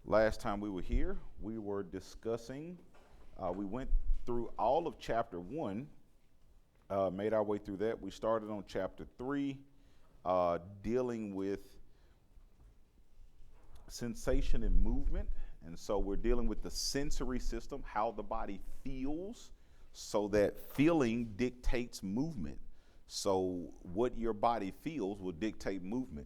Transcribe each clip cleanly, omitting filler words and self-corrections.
Last time we were here, we were discussing, we went through all of chapter one, made our way through that. We started on chapter three, dealing with sensation and movement. And so we're dealing with the sensory system, how the body feels, so that feeling dictates movement. So what your body feels will dictate movement.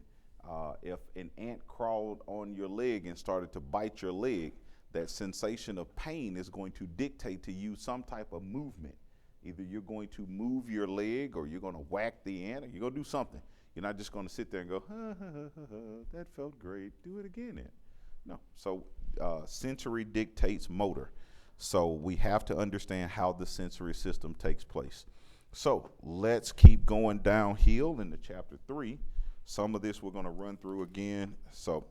If an ant crawled on your leg and started to bite your leg, that sensation of pain is going to dictate to you some type of movement. Either you're going to move your leg, or you're going to whack the ant, or you're going to do something. You're not just going to sit there and go, ha, ha, ha, ha, that felt great, do it again then. No. So sensory dictates motor. So we have to understand how the sensory system takes place. So let's keep going downhill into chapter 3. Some of this we're going to run through again. So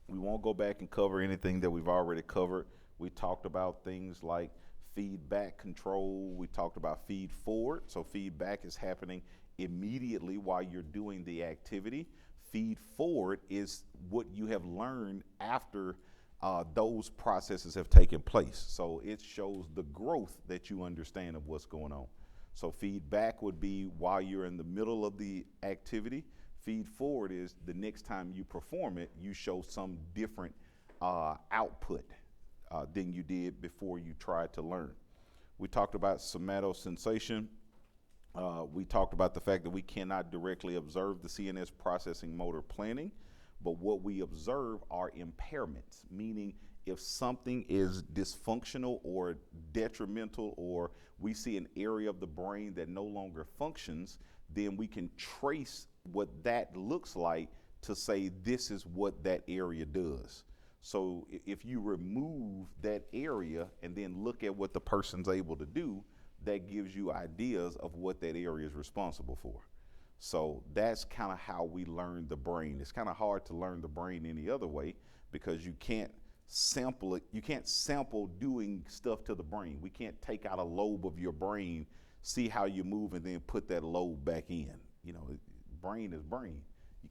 we won't go back and cover anything that we've already covered. We talked about things like feedback control. We talked about feed forward. So feedback is happening immediately while you're doing the activity. Feed forward is what you have learned after those processes have taken place. So it shows the growth that you understand of what's going on. So feedback would be while you're in the middle of the activity. Feed forward is the next time you perform it, you show some different output than you did before you tried to learn. We talked about somatosensation. We talked about the fact that we cannot directly observe the CNS processing motor planning, but what we observe are impairments, meaning if something is dysfunctional or detrimental, or we see an area of the brain that no longer functions, then we can trace what that looks like to say this is what that area does. So if you remove that area and then look at what the person's able to do, that gives you ideas of what that area is responsible for. So that's kind of how we learn the brain. It's kind of hard to learn the brain any other way because you can't sample it. You can't sample doing stuff to the brain. We can't take out a lobe of your brain, see how you move, and then put that lobe back in. You know, brain is brain. You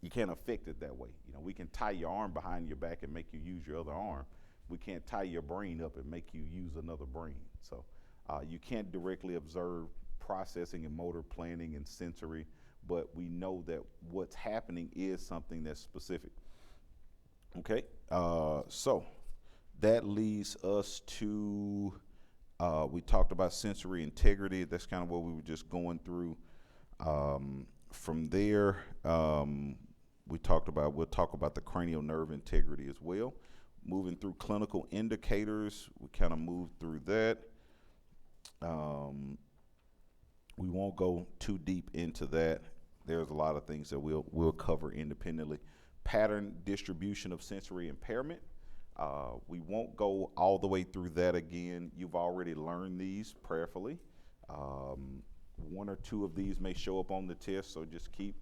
can't affect it that way. You know, we can tie your arm behind your back and make you use your other arm. We can't tie your brain up and make you use another brain. So you can't directly observe processing and motor planning and sensory, but we know that what's happening is something that's specific. Okay, so that leads us to, we talked about sensory integrity. That's kind of what we were just going through. From there, we'll talk about the cranial nerve integrity as well. Moving through clinical indicators, we kind of moved through that. We won't go too deep into that. There's a lot of things that we'll cover independently. Pattern distribution of sensory impairment. We won't go all the way through that again. You've already learned these prayerfully. One or two of these may show up on the test, so just keep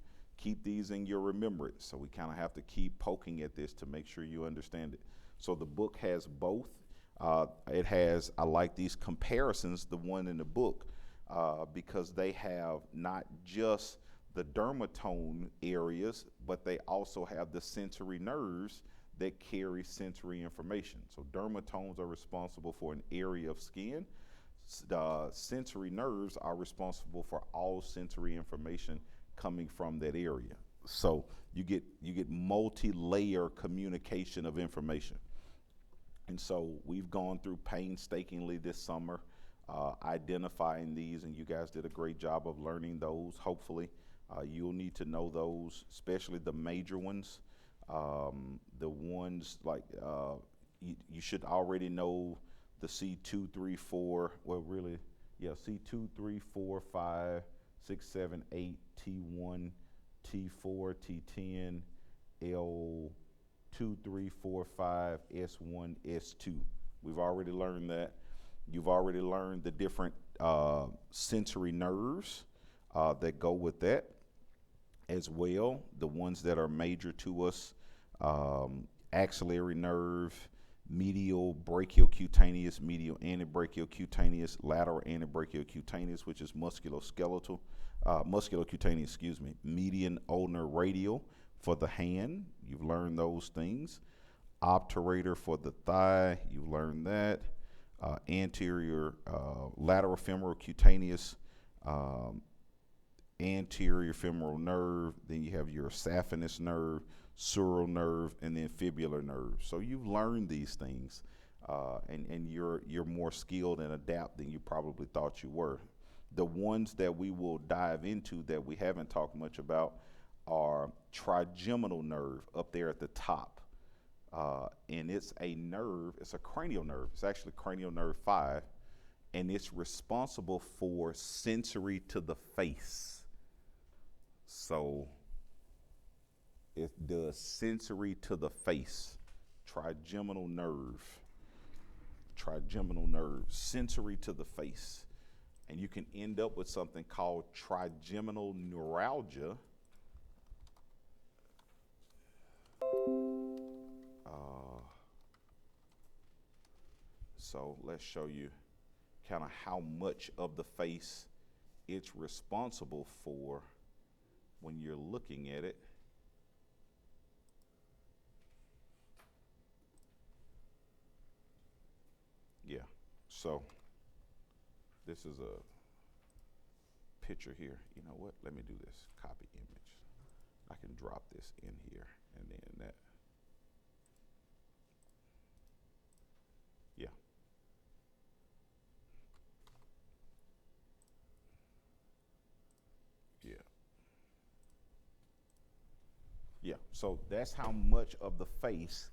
these in your remembrance. So we kind of have to keep poking at this to make sure you understand it. So the book has both. It has, I like these comparisons, the one in the book, because they have not just the dermatome areas, but they also have the sensory nerves that carry sensory information. So dermatomes are responsible for an area of skin. Sensory nerves are responsible for all sensory information coming from that area. So you get multi-layer communication of information. And so we've gone through painstakingly this summer identifying these, and you guys did a great job of learning those. Hopefully you'll need to know those, especially the major ones. The ones like you should already know the C2, 3, 4, well really, yeah, C2, 3, 4, 5, 6, 7, 8, T1, T4, T10, L2, 3, 4, 5, S1, S2. We've already learned that. You've already learned the different sensory nerves that go with that as well. The ones that are major to us, axillary nerve, medial brachiocutaneous, medial antebrachiocutaneous, lateral antebrachiocutaneous, which is musculocutaneous, median ulnar radial for the hand. You've learned those things. obturator for the thigh. You learned that. Anterior, lateral femoral cutaneous, anterior femoral nerve. Then you have your saphenous nerve, sural nerve, and then fibular nerve. So you've learned these things, and you're more skilled and adept than you probably thought you were. The ones that we will dive into that we haven't talked much about are trigeminal nerve up there at the top. And it's a nerve, it's a cranial nerve. It's actually cranial nerve 5, and it's responsible for sensory to the face. So it does sensory to the face. Trigeminal nerve, sensory to the face. And you can end up with something called trigeminal neuralgia. So let's show you kind of how much of the face it's responsible for when you're looking at it. Yeah, so this is a picture here. You know what? Let me do this. Copy image. I can drop this in here and then that. Yeah. Yeah. Yeah. So that's how much of the face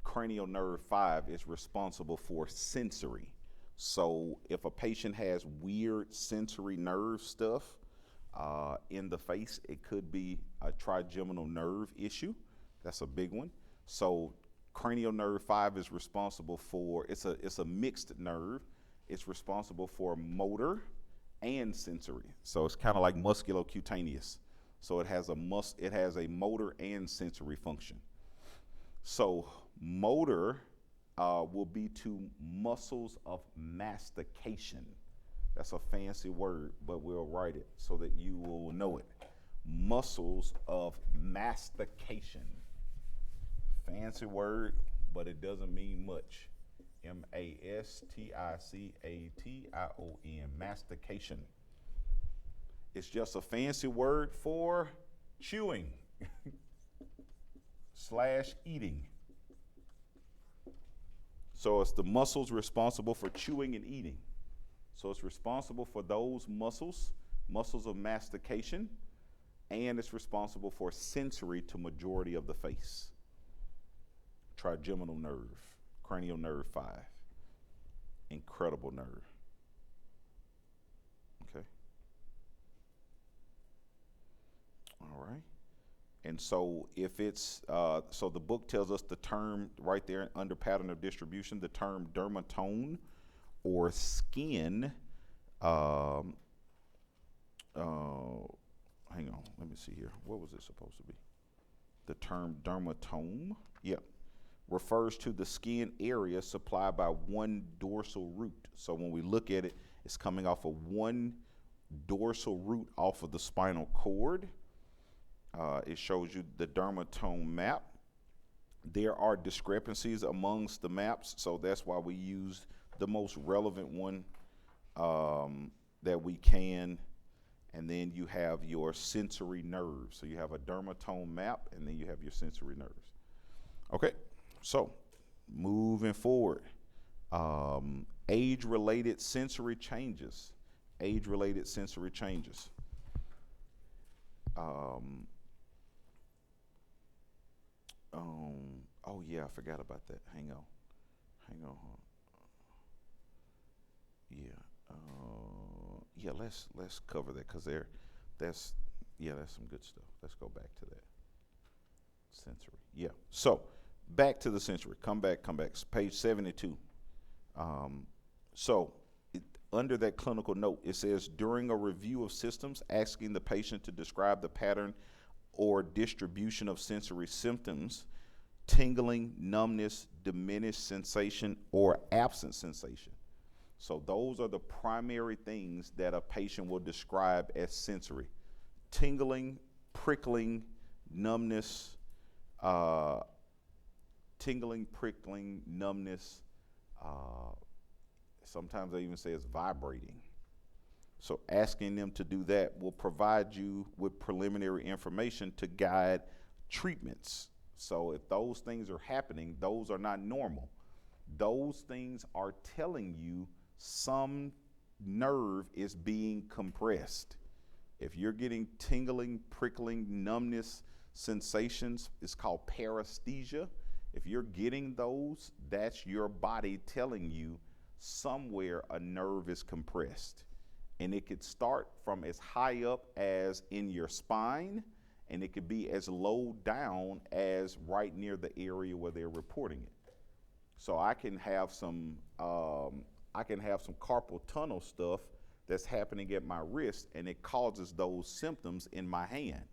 cranial nerve 5 is responsible for sensory. So if a patient has weird sensory nerve stuff in the face, it could be a trigeminal nerve issue. That's a big one. So cranial nerve 5 is responsible for, it's a mixed nerve. It's responsible for motor and sensory. So it's kind of like musculocutaneous. So it has a motor and sensory function. So motor will be to muscles of mastication. That's a fancy word, but we'll write it so that you will know it. Muscles of mastication. Fancy word, but it doesn't mean much. M-A-S-T-I-C-A-T-I-O-N, mastication. It's just a fancy word for chewing / eating. So it's the muscles responsible for chewing and eating. So it's responsible for those muscles of mastication, and it's responsible for sensory to majority of the face. Trigeminal nerve, cranial nerve 5. Incredible nerve. Okay. All right. And so if it's, so the book tells us the term right there under pattern of distribution, the term dermatome or skin, hang on, let me see here. What was it supposed to be? The term dermatome, yep, refers to the skin area supplied by one dorsal root. So when we look at it, it's coming off of one dorsal root off of the spinal cord. It shows you the dermatome map. There are discrepancies amongst the maps, so that's why we use the most relevant one that we can. And then you have your sensory nerves. So you have a dermatome map, and then you have your sensory nerves. Okay, so moving forward, age-related sensory changes. Age-related sensory changes. Oh yeah, I forgot about that. Hang on. Yeah, let's cover that because that's some good stuff. Let's go back to that. Sensory. Yeah. So back to the sensory. Come back. Page 72. Under that clinical note, it says during a review of systems, asking the patient to describe the pattern or distribution of sensory symptoms, tingling, numbness, diminished sensation, or absent sensation. So those are the primary things that a patient will describe as sensory. Tingling, prickling, numbness, tingling, prickling, numbness. Uh, Sometimes they even say it's vibrating. So asking them to do that will provide you with preliminary information to guide treatments. So if those things are happening, those are not normal. Those things are telling you some nerve is being compressed. If you're getting tingling, prickling, numbness sensations, it's called paresthesia. If you're getting those, that's your body telling you somewhere a nerve is compressed. And it could start from as high up as in your spine, and it could be as low down as right near the area where they're reporting it. So I can have some carpal tunnel stuff that's happening at my wrist, and it causes those symptoms in my hand.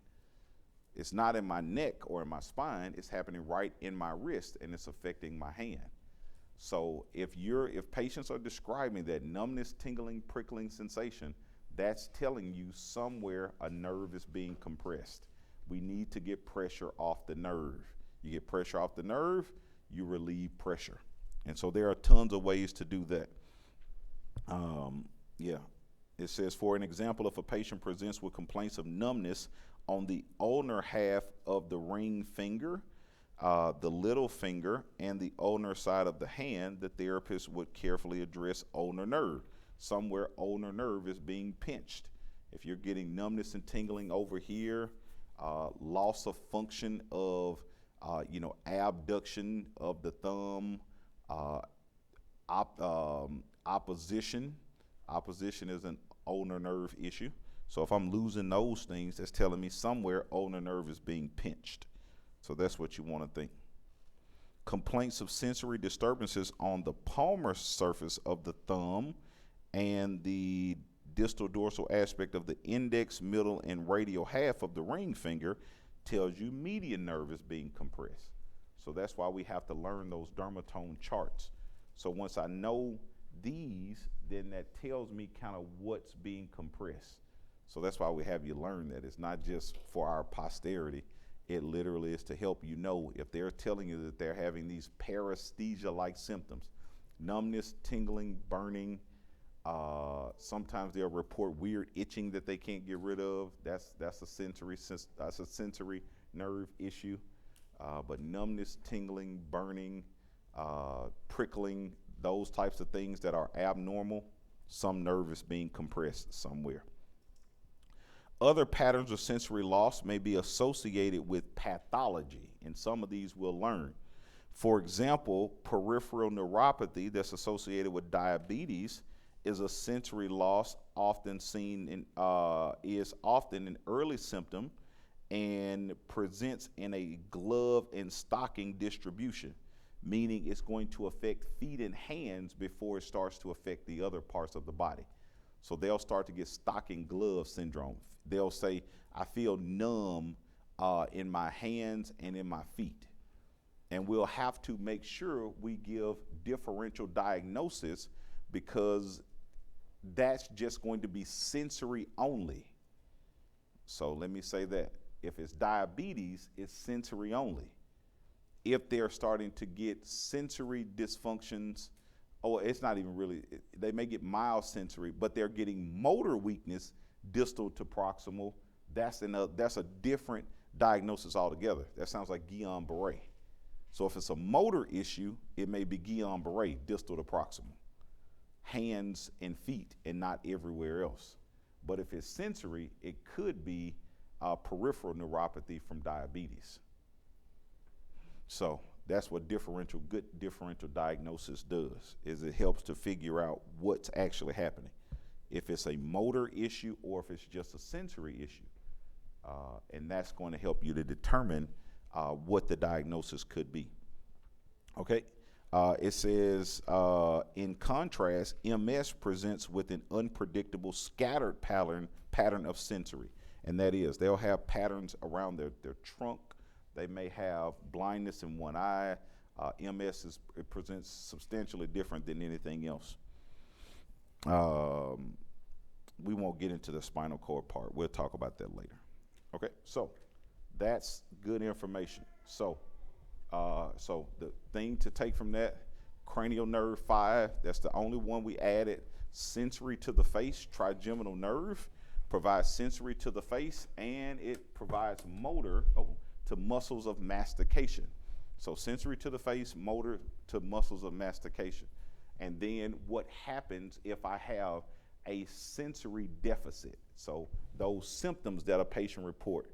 It's not in my neck or in my spine, it's happening right in my wrist, and it's affecting my hand. So if patients are describing that numbness, tingling, prickling sensation, that's telling you somewhere a nerve is being compressed. We need to get pressure off the nerve. You get pressure off the nerve, you relieve pressure. And so there are tons of ways to do that. It says, for an example, if a patient presents with complaints of numbness on the ulnar half of the ring finger, the little finger, and the ulnar side of the hand, the therapist would carefully address ulnar nerve. Somewhere ulnar nerve is being pinched. If you're getting numbness and tingling over here, loss of function of, abduction of the thumb, opposition. Opposition is an ulnar nerve issue. So if I'm losing those things, that's telling me somewhere ulnar nerve is being pinched. So that's what you want to think. Complaints of sensory disturbances on the palmar surface of the thumb and the distal dorsal aspect of the index, middle, and radial half of the ring finger tells you median nerve is being compressed. So that's why we have to learn those dermatome charts. So once I know these, then that tells me kind of what's being compressed. So that's why we have you learn that. It's not just for our posterity. It literally is to help you know if they're telling you that they're having these paresthesia-like symptoms, numbness, tingling, burning. Sometimes they'll report weird itching that they can't get rid of. That's a sensory nerve issue. But numbness, tingling, burning, prickling, those types of things that are abnormal, some nerve is being compressed somewhere. Other patterns of sensory loss may be associated with pathology, and some of these we'll learn. For example, peripheral neuropathy that's associated with diabetes is a sensory loss often seen in is often an early symptom and presents in a glove and stocking distribution, meaning it's going to affect feet and hands before it starts to affect the other parts of the body. So they'll start to get stocking glove syndrome. They'll say, I feel numb in my hands and in my feet. And we'll have to make sure we give differential diagnosis because that's just going to be sensory only. So let me say that. If it's diabetes, it's sensory only. If they're starting to get sensory dysfunctions, it's not even really, they may get mild sensory, but they're getting motor weakness distal to proximal. That's a different diagnosis altogether. That sounds like Guillain-Barré. So if it's a motor issue, it may be Guillain-Barré, distal to proximal, hands and feet, and not everywhere else. But if it's sensory, it could be peripheral neuropathy from diabetes. So that's what good differential diagnosis does, is it helps to figure out what's actually happening. If it's a motor issue or if it's just a sensory issue. And that's going to help you to determine what the diagnosis could be. Okay, it says, in contrast, MS presents with an unpredictable scattered pattern of sensory. And that is, they'll have patterns around their trunk. They may have blindness in one eye. MS it presents substantially different than anything else. We won't get into the spinal cord part. We'll talk about that later. Okay, so that's good information. So So the thing to take from that, cranial nerve 5, that's the only one we added. Sensory to the face, trigeminal nerve, provides sensory to the face, and it provides motor to muscles of mastication. So sensory to the face, motor to muscles of mastication. And then what happens if I have a sensory deficit? So those symptoms that a patient report: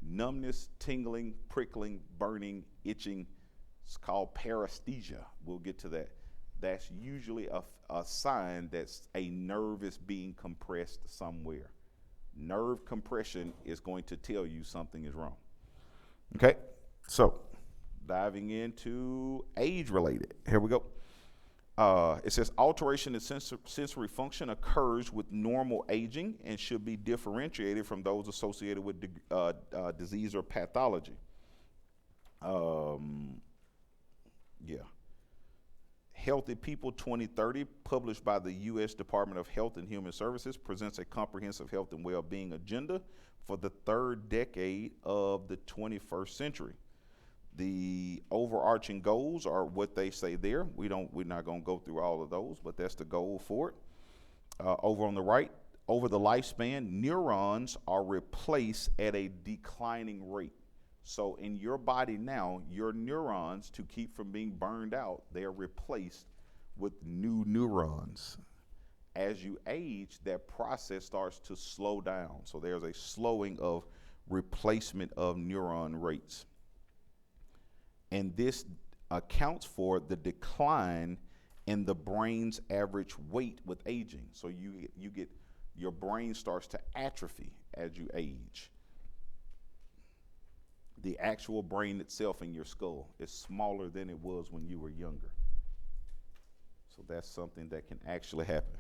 numbness, tingling, prickling, burning, itching. It's called paresthesia. We'll get to that. That's usually a sign that a nerve is being compressed somewhere. Nerve compression is going to tell you something is wrong. Okay, so diving into age-related. Here we go. It says alteration in sensory function occurs with normal aging and should be differentiated from those associated with disease or pathology. Healthy People 2030, published by the U.S. Department of Health and Human Services, presents a comprehensive health and well-being agenda for the third decade of the 21st century. The overarching goals are what they say there. We're not going to go through all of those, but that's the goal for it. Over on the right, over the lifespan, neurons are replaced at a declining rate. So in your body now, your neurons, to keep from being burned out, they are replaced with new neurons. As you age, that process starts to slow down. So there's a slowing of replacement of neuron rates. And this accounts for the decline in the brain's average weight with aging. So you get your brain starts to atrophy as you age. The actual brain itself in your skull is smaller than it was when you were younger. So that's something that can actually happen.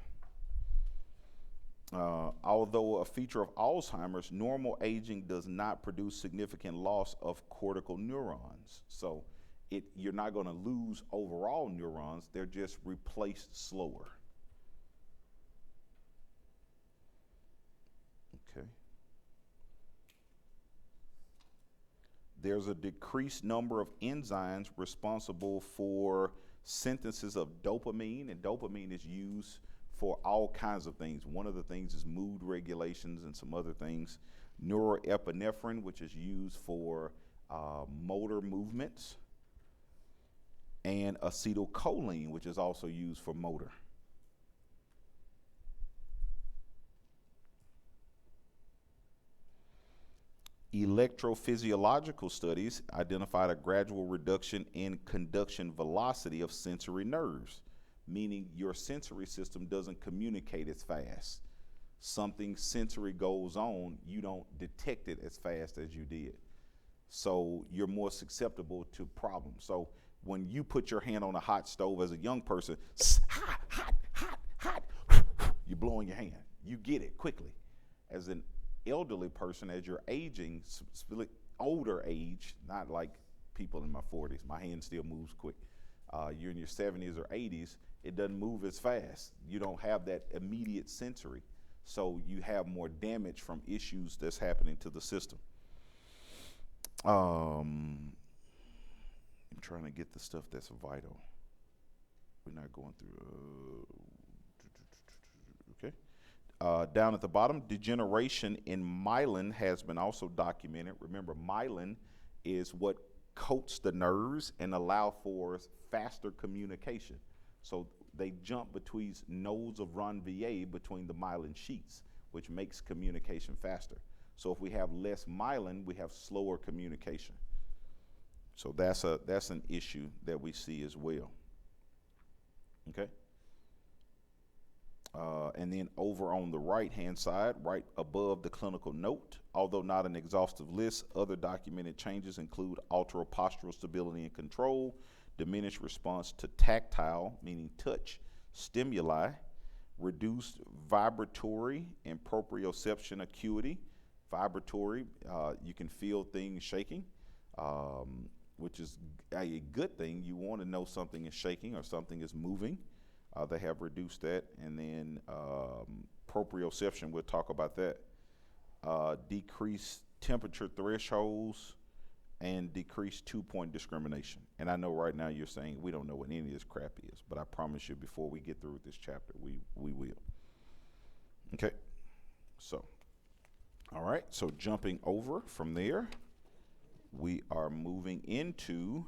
Although a feature of Alzheimer's, normal aging does not produce significant loss of cortical neurons. So you're not going to lose overall neurons, they're just replaced slower. Okay. There's a decreased number of enzymes responsible for synthesis of dopamine, and dopamine is used for all kinds of things. One of the things is mood regulations and some other things. Norepinephrine, which is used for motor movements, and acetylcholine, which is also used for motor. Electrophysiological studies identified a gradual reduction in conduction velocity of sensory nerves, meaning your sensory system doesn't communicate as fast. Something sensory goes on, you don't detect it as fast as you did. So you're more susceptible to problems. So when you put your hand on a hot stove as a young person, hot, hot, hot, hot, you're blowing your hand. You get it quickly. As an elderly person, as you're aging, older age, not like people in my 40s, my hand still moves quick. You're in your 70s or 80s, it doesn't move as fast. You don't have that immediate sensory. So you have more damage from issues that's happening to the system. I'm trying to get the stuff that's vital. We're not going through. Okay. Down at the bottom, degeneration in myelin has been also documented. Remember, myelin is what coats the nerves and allow for faster communication. So they jump between nodes of Ranvier between the myelin sheets, which makes communication faster. So if we have less myelin, we have slower communication. So that's an issue that we see as well. Okay. And then over on the right-hand side, right above the clinical note, although not an exhaustive list, other documented changes include altered postural stability and control, diminished response to tactile, meaning touch, stimuli, reduced vibratory and proprioception acuity. Vibratory, you can feel things shaking, which is a good thing. You want to know something is shaking or something is moving. They have reduced that. And then proprioception, we'll talk about that. Decreased temperature thresholds and decrease 2-point discrimination. And I know right now you're saying we don't know what any of this crap is, but I promise you before we get through with this chapter, we will. Okay, so, all right, so jumping over from there, we are moving into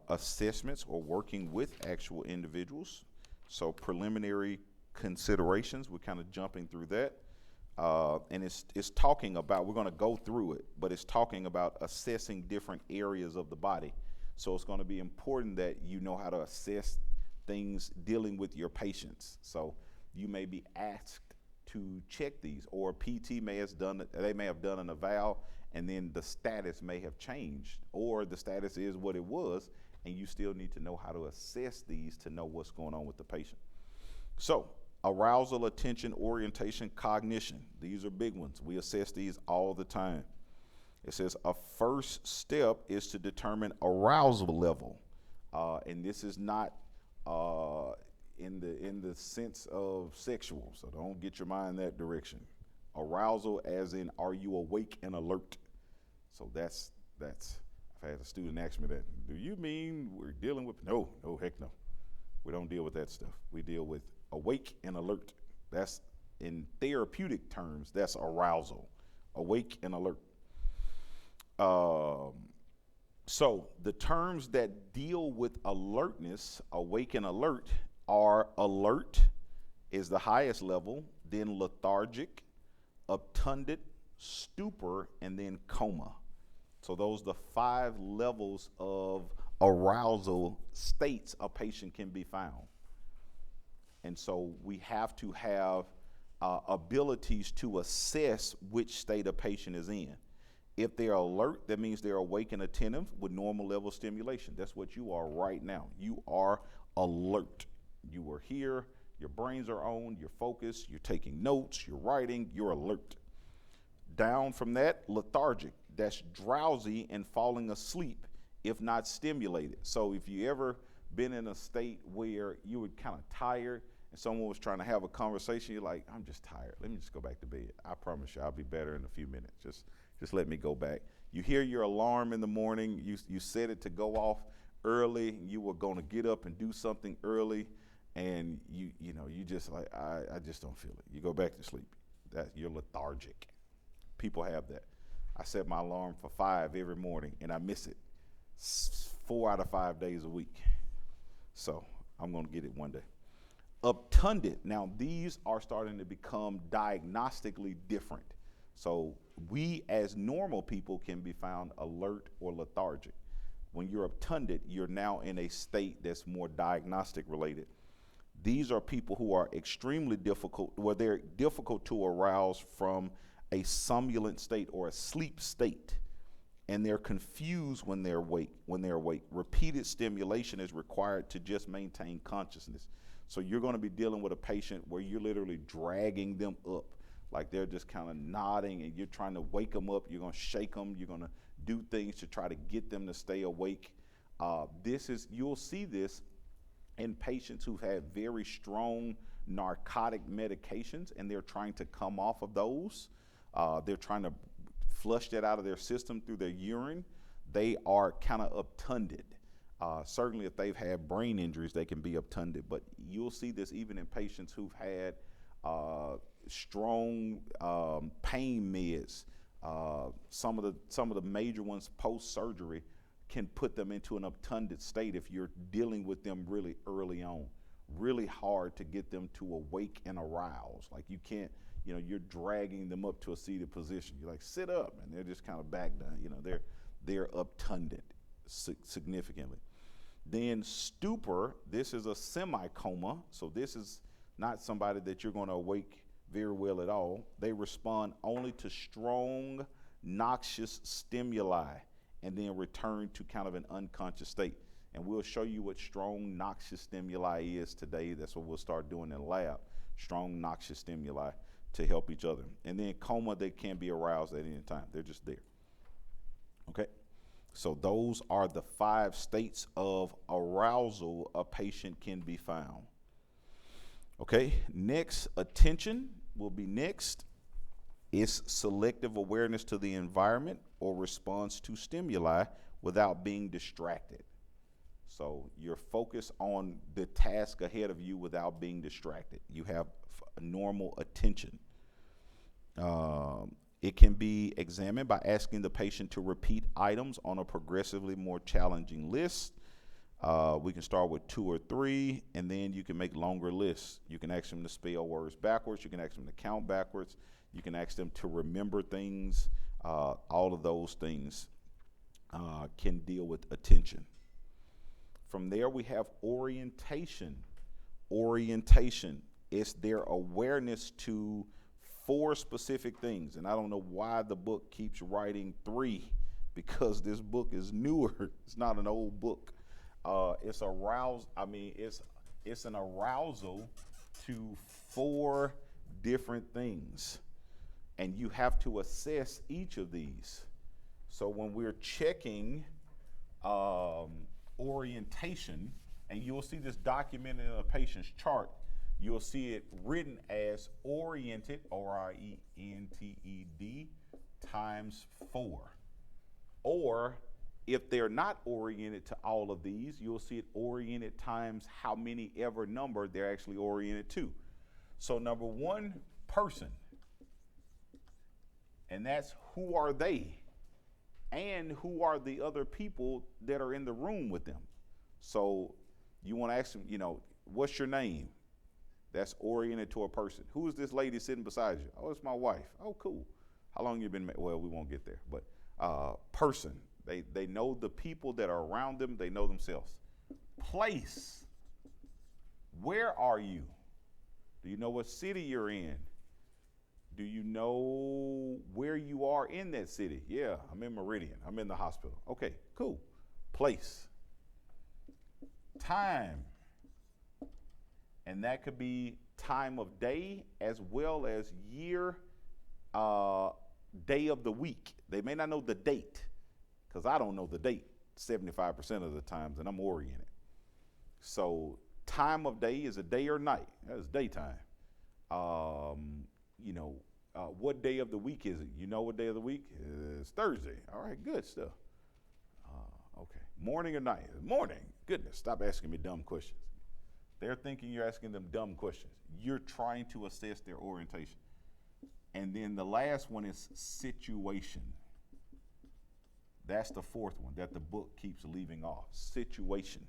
assessments or working with actual individuals. So preliminary considerations, we're kind of jumping through that. And it's talking about, we're going to go through it, but it's talking about assessing different areas of the body. So it's going to be important that you know how to assess things dealing with your patients. So you may be asked to check these, or PT may have done an eval, and then the status may have changed, or the status is what it was, and you still need to know how to assess these to know what's going on with the patient. So arousal, attention, orientation, cognition. These are big ones. We assess these all the time. It says a first step is to determine arousal level. And this is not in the sense of sexual, so don't get your mind that direction. Arousal as in, are you awake and alert? So that's, I've had a student ask me that. Do you mean we're dealing with, no, heck no. We don't deal with that stuff. We deal with awake and alert. That's, in therapeutic terms, that's arousal, awake and alert. So the terms that deal with alertness, awake and alert, are alert is the highest level, then lethargic, obtunded, stupor, and then coma. So those are the 5 levels of arousal states a patient can be found. And so we have to have abilities to assess which state a patient is in. If they're alert, that means they're awake and attentive with normal level stimulation. That's what you are right now. You are alert. You are here, your brains are on, you're focused, you're taking notes, you're writing, you're alert. Down from that, lethargic. That's drowsy and falling asleep if not stimulated. So if you ever been in a state where you were kind of tired and someone was trying to have a conversation, you're like, I'm just tired. Let me just go back to bed. I promise you I'll be better in a few minutes. Just let me go back. You hear your alarm in the morning, you set it to go off early, you were going to get up and do something early, and you just like, I just don't feel it. You go back to sleep. You're lethargic. People have that. I set my alarm for 5 every morning and I miss it 4 out of 5 days a week. So I'm going to get it one day. Obtunded. Now these are starting to become diagnostically different. So we as normal people can be found alert or lethargic. When you're obtunded, you're now in a state that's more diagnostic related. These are people who are extremely difficult, where they're difficult to arouse from a somnolent state or a sleep state, and they're confused when they're awake. Repeated stimulation is required to just maintain consciousness. So you're going to be dealing with a patient where you're literally dragging them up, like they're just kind of nodding, and you're trying to wake them up. You're going to shake them. You're going to do things to try to get them to stay awake. You'll see this in patients who've had very strong narcotic medications and they're trying to come off of those. They're trying to flush that out of their system through their urine. They are kind of obtunded. Certainly if they've had brain injuries, they can be obtunded, but you'll see this even in patients who've had strong pain meds. Some of the major ones post-surgery can put them into an obtunded state if you're dealing with them really early on. Really hard to get them to awake and arouse. Like you can't, you're dragging them up to a seated position. You're like, sit up, and they're just kind of back down. They're obtunded significantly. Then stupor, this is a semi-coma, so this is not somebody that you're going to awake very well at all. They respond only to strong, noxious stimuli and then return to kind of an unconscious state. And we'll show you what strong, noxious stimuli is today. That's what we'll start doing in the lab, strong, noxious stimuli to help each other. And then coma, they can be aroused at any time. They're just there. Okay? So those are the 5 states of arousal a patient can be found. Okay, next, attention will be next. It's selective awareness to the environment, or responds to stimuli without being distracted. So you're focused on the task ahead of you without being distracted. You have normal attention. It can be examined by asking the patient to repeat items on a progressively more challenging list. We can start with 2 or 3, and then you can make longer lists. You can ask them to spell words backwards. You can ask them to count backwards. You can ask them to remember things. All of those things can deal with attention. From there, we have orientation. Orientation is their awareness to 4 specific things. And I don't know why the book keeps writing 3, because this book is newer. It's not an old book. It's an arousal to 4 different things. And you have to assess each of these. So when we're checking orientation, and you'll see this documented in a patient's chart, you'll see it written as oriented, ORIENTED, times 4. Or if they're not oriented to all of these, you'll see it oriented times how many ever number they're actually oriented to. So number 1, person. And that's who are they? And who are the other people that are in the room with them? So you want to ask them, what's your name? That's oriented to a person. Who is this lady sitting beside you? Oh, it's my wife. Oh, cool. How long you been married? Well, we won't get there. But person. They know the people that are around them. They know themselves. Place. Where are you? Do you know what city you're in? Do you know where you are in that city? Yeah, I'm in Meridian. I'm in the hospital. Okay, cool. Place. Time. And that could be time of day as well as year, day of the week. They may not know the date, because I don't know the date 75% of the times, and I'm oriented. So time of day is a day or night. That's daytime. What day of the week is it? You know what day of the week? It's Thursday. All right, good stuff. Okay. Morning or night? Morning. Goodness, stop asking me dumb questions. They're thinking you're asking them dumb questions. You're trying to assess their orientation. And then the last one is situation. That's the 4th one that the book keeps leaving off. Situation.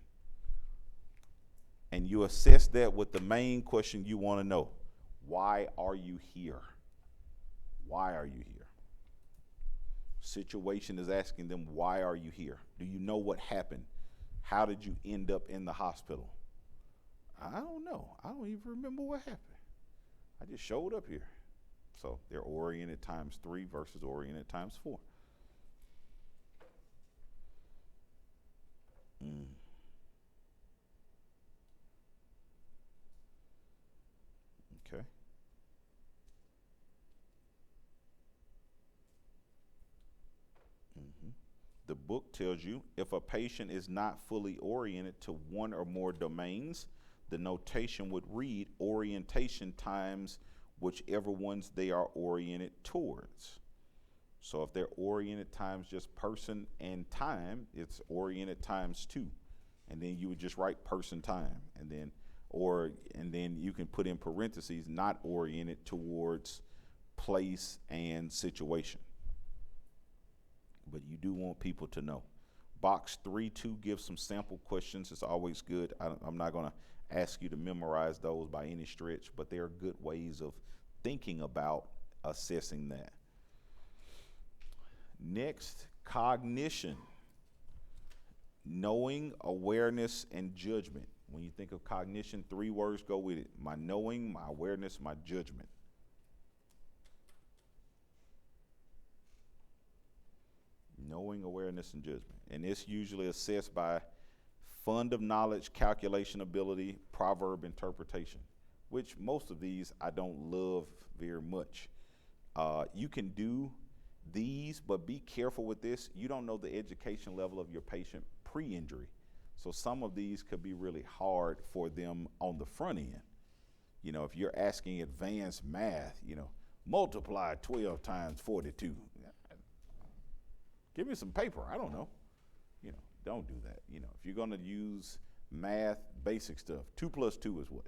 And you assess that with the main question you want to know. Why are you here? Why are you here? Situation is asking them, why are you here? Do you know what happened? How did you end up in the hospital? I don't know. I don't even remember what happened. I just showed up here. So they're oriented times 3 versus oriented times 4. Okay. The book tells you if a patient is not fully oriented to one or more domains, the notation would read orientation times whichever ones they are oriented towards. So if they're oriented times just person and time, it's oriented times 2. And then you would just write person time. And then you can put in parentheses, not oriented towards place and situation. But you do want people to know. Box 3.2 gives some sample questions. It's always good. I'm not going to ask you to memorize those by any stretch, but they are good ways of thinking about assessing that. Next, cognition. Knowing, awareness, and judgment. When you think of cognition, 3 words go with it. My knowing, my awareness, my judgment. Knowing, awareness, and judgment. And it's usually assessed by fund of knowledge, calculation ability, proverb interpretation, which most of these I don't love very much. You can do these, but be careful with this. You don't know the education level of your patient pre-injury. So some of these could be really hard for them on the front end. If you're asking advanced math, multiply 12 times 42. Give me some paper. I don't know. Don't do that. If you're going to use math, basic stuff, 2 plus 2 is what?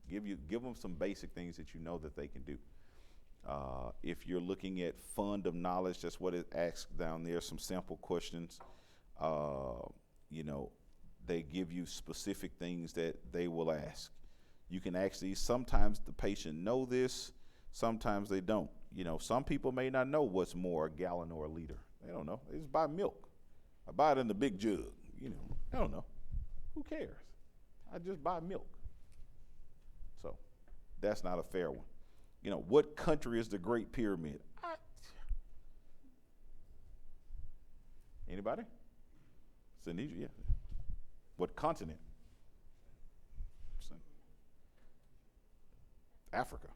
Give them some basic things that you know that they can do. If you're looking at fund of knowledge, that's what it asks down there, some sample questions. They give you specific things that they will ask. You can actually, sometimes the patient know this, sometimes they don't. Some people may not know what's more, a gallon or a liter. They don't know. They just buy milk. I buy it in the big jug. I don't know. Who cares? I just buy milk. So that's not a fair one. What country is the Great Pyramid? Anybody? It's in Egypt, yeah. What continent? Africa.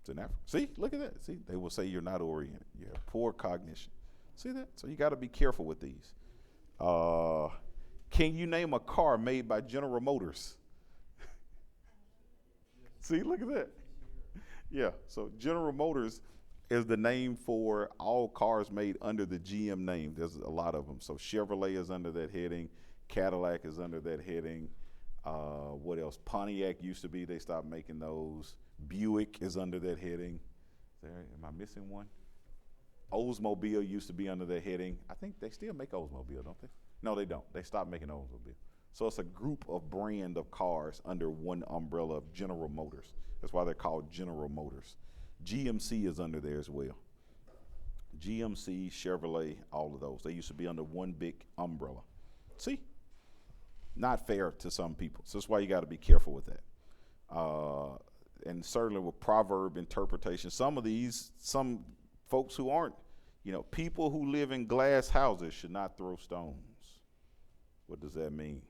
It's in Africa. See, look at that. See, they will say you're not oriented. You have poor cognition. See that? So you got to be careful with these. Can you name a car made by General Motors? See, look at that. Yeah, so General Motors is the name for all cars made under the GM name. There's a lot of them. So Chevrolet is under that heading. Cadillac is under that heading. What else? Pontiac used to be. They stopped making those. Buick is under that heading. Am I missing one? Oldsmobile used to be under that heading. I think they still make Oldsmobile, don't they? No, they don't. They stopped making Oldsmobile. So it's a group of brand of cars under one umbrella of General Motors. That's why they're called General Motors. GMC is under there as well. GMC, Chevrolet, all of those. They used to be under one big umbrella. See? Not fair to some people. So that's why you got to be careful with that. And certainly with proverb interpretation, some folks who aren't, people who live in glass houses should not throw stones. What does that mean?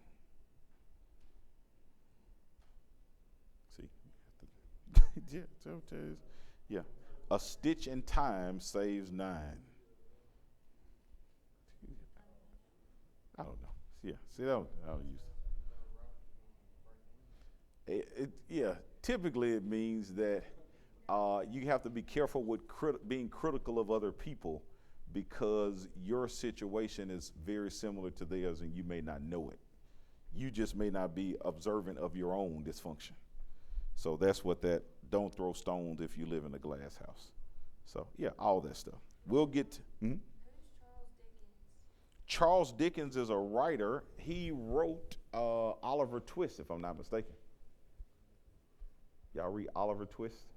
See? Yeah. A stitch in time saves 9. I don't know. Yeah. See, I don't use it. Yeah. Typically, it means that you have to be careful with being critical of other people because your situation is very similar to theirs and you may not know it. You just may not be observant of your own dysfunction. So that's what that, don't throw stones if you live in a glass house. So, yeah, all that stuff. We'll get to. Who's Charles Dickens is a writer. He wrote Oliver Twist, if I'm not mistaken. Y'all read Oliver Twist?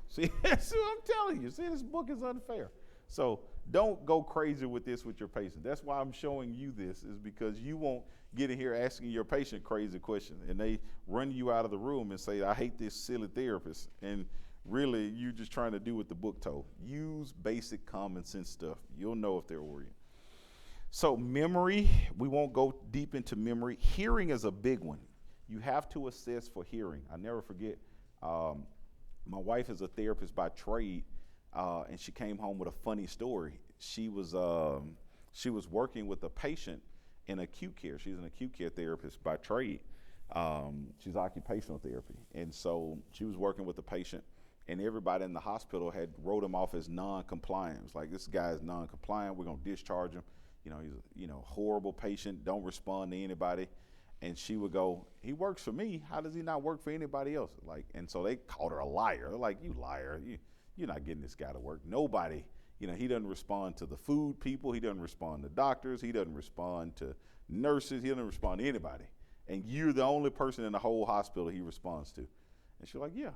See, that's what I'm telling you. See, this book is unfair. So don't go crazy with this with your patient. That's why I'm showing you this, is because you won't get in here asking your patient crazy questions and they run you out of the room and say, I hate this silly therapist. And really, you're just trying to do what the book told. Use basic common sense stuff. You'll know if they're oriented. So memory, we won't go deep into memory. Hearing is a big one. You have to assess for hearing. I never forget, my wife is a therapist by trade, and she came home with a funny story. She was working with a patient in acute care. She's an acute care therapist by trade. She's occupational therapy. And so she was working with the patient, and everybody in the hospital had wrote him off as non-compliant. It was like, this guy is non-compliant. We're going to discharge him. He's a horrible patient, don't respond to anybody. And she would go, he works for me. How does he not work for anybody else? And so they called her a liar. They're like, you liar. You're not getting this guy to work. Nobody, he doesn't respond to the food people. He doesn't respond to doctors. He doesn't respond to nurses. He doesn't respond to anybody. And you're the only person in the whole hospital he responds to. And she's like, yeah,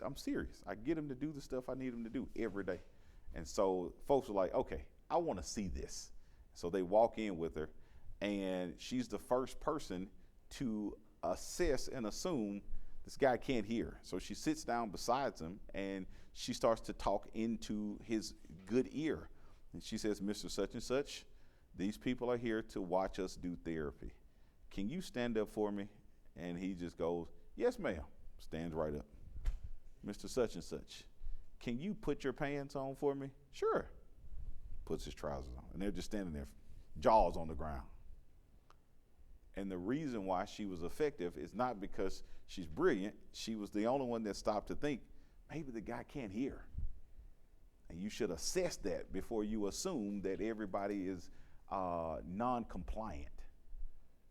I'm serious. I get him to do the stuff I need him to do every day. And so folks are like, okay, I want to see this. So they walk in with her, and she's the first person to assess and assume this guy can't hear. So she sits down beside him, and she starts to talk into his good ear. And she says, Mr. Such and Such, these people are here to watch us do therapy. Can you stand up for me? And he just goes, yes, ma'am. Stands right up. Mr. Such and Such, can you put your pants on for me? Sure. Puts his trousers on. And they're just standing there, jaws on the ground. And the reason why she was effective is not because she's brilliant. She was the only one that stopped to think, maybe the guy can't hear. And you should assess that before you assume that everybody is non-compliant.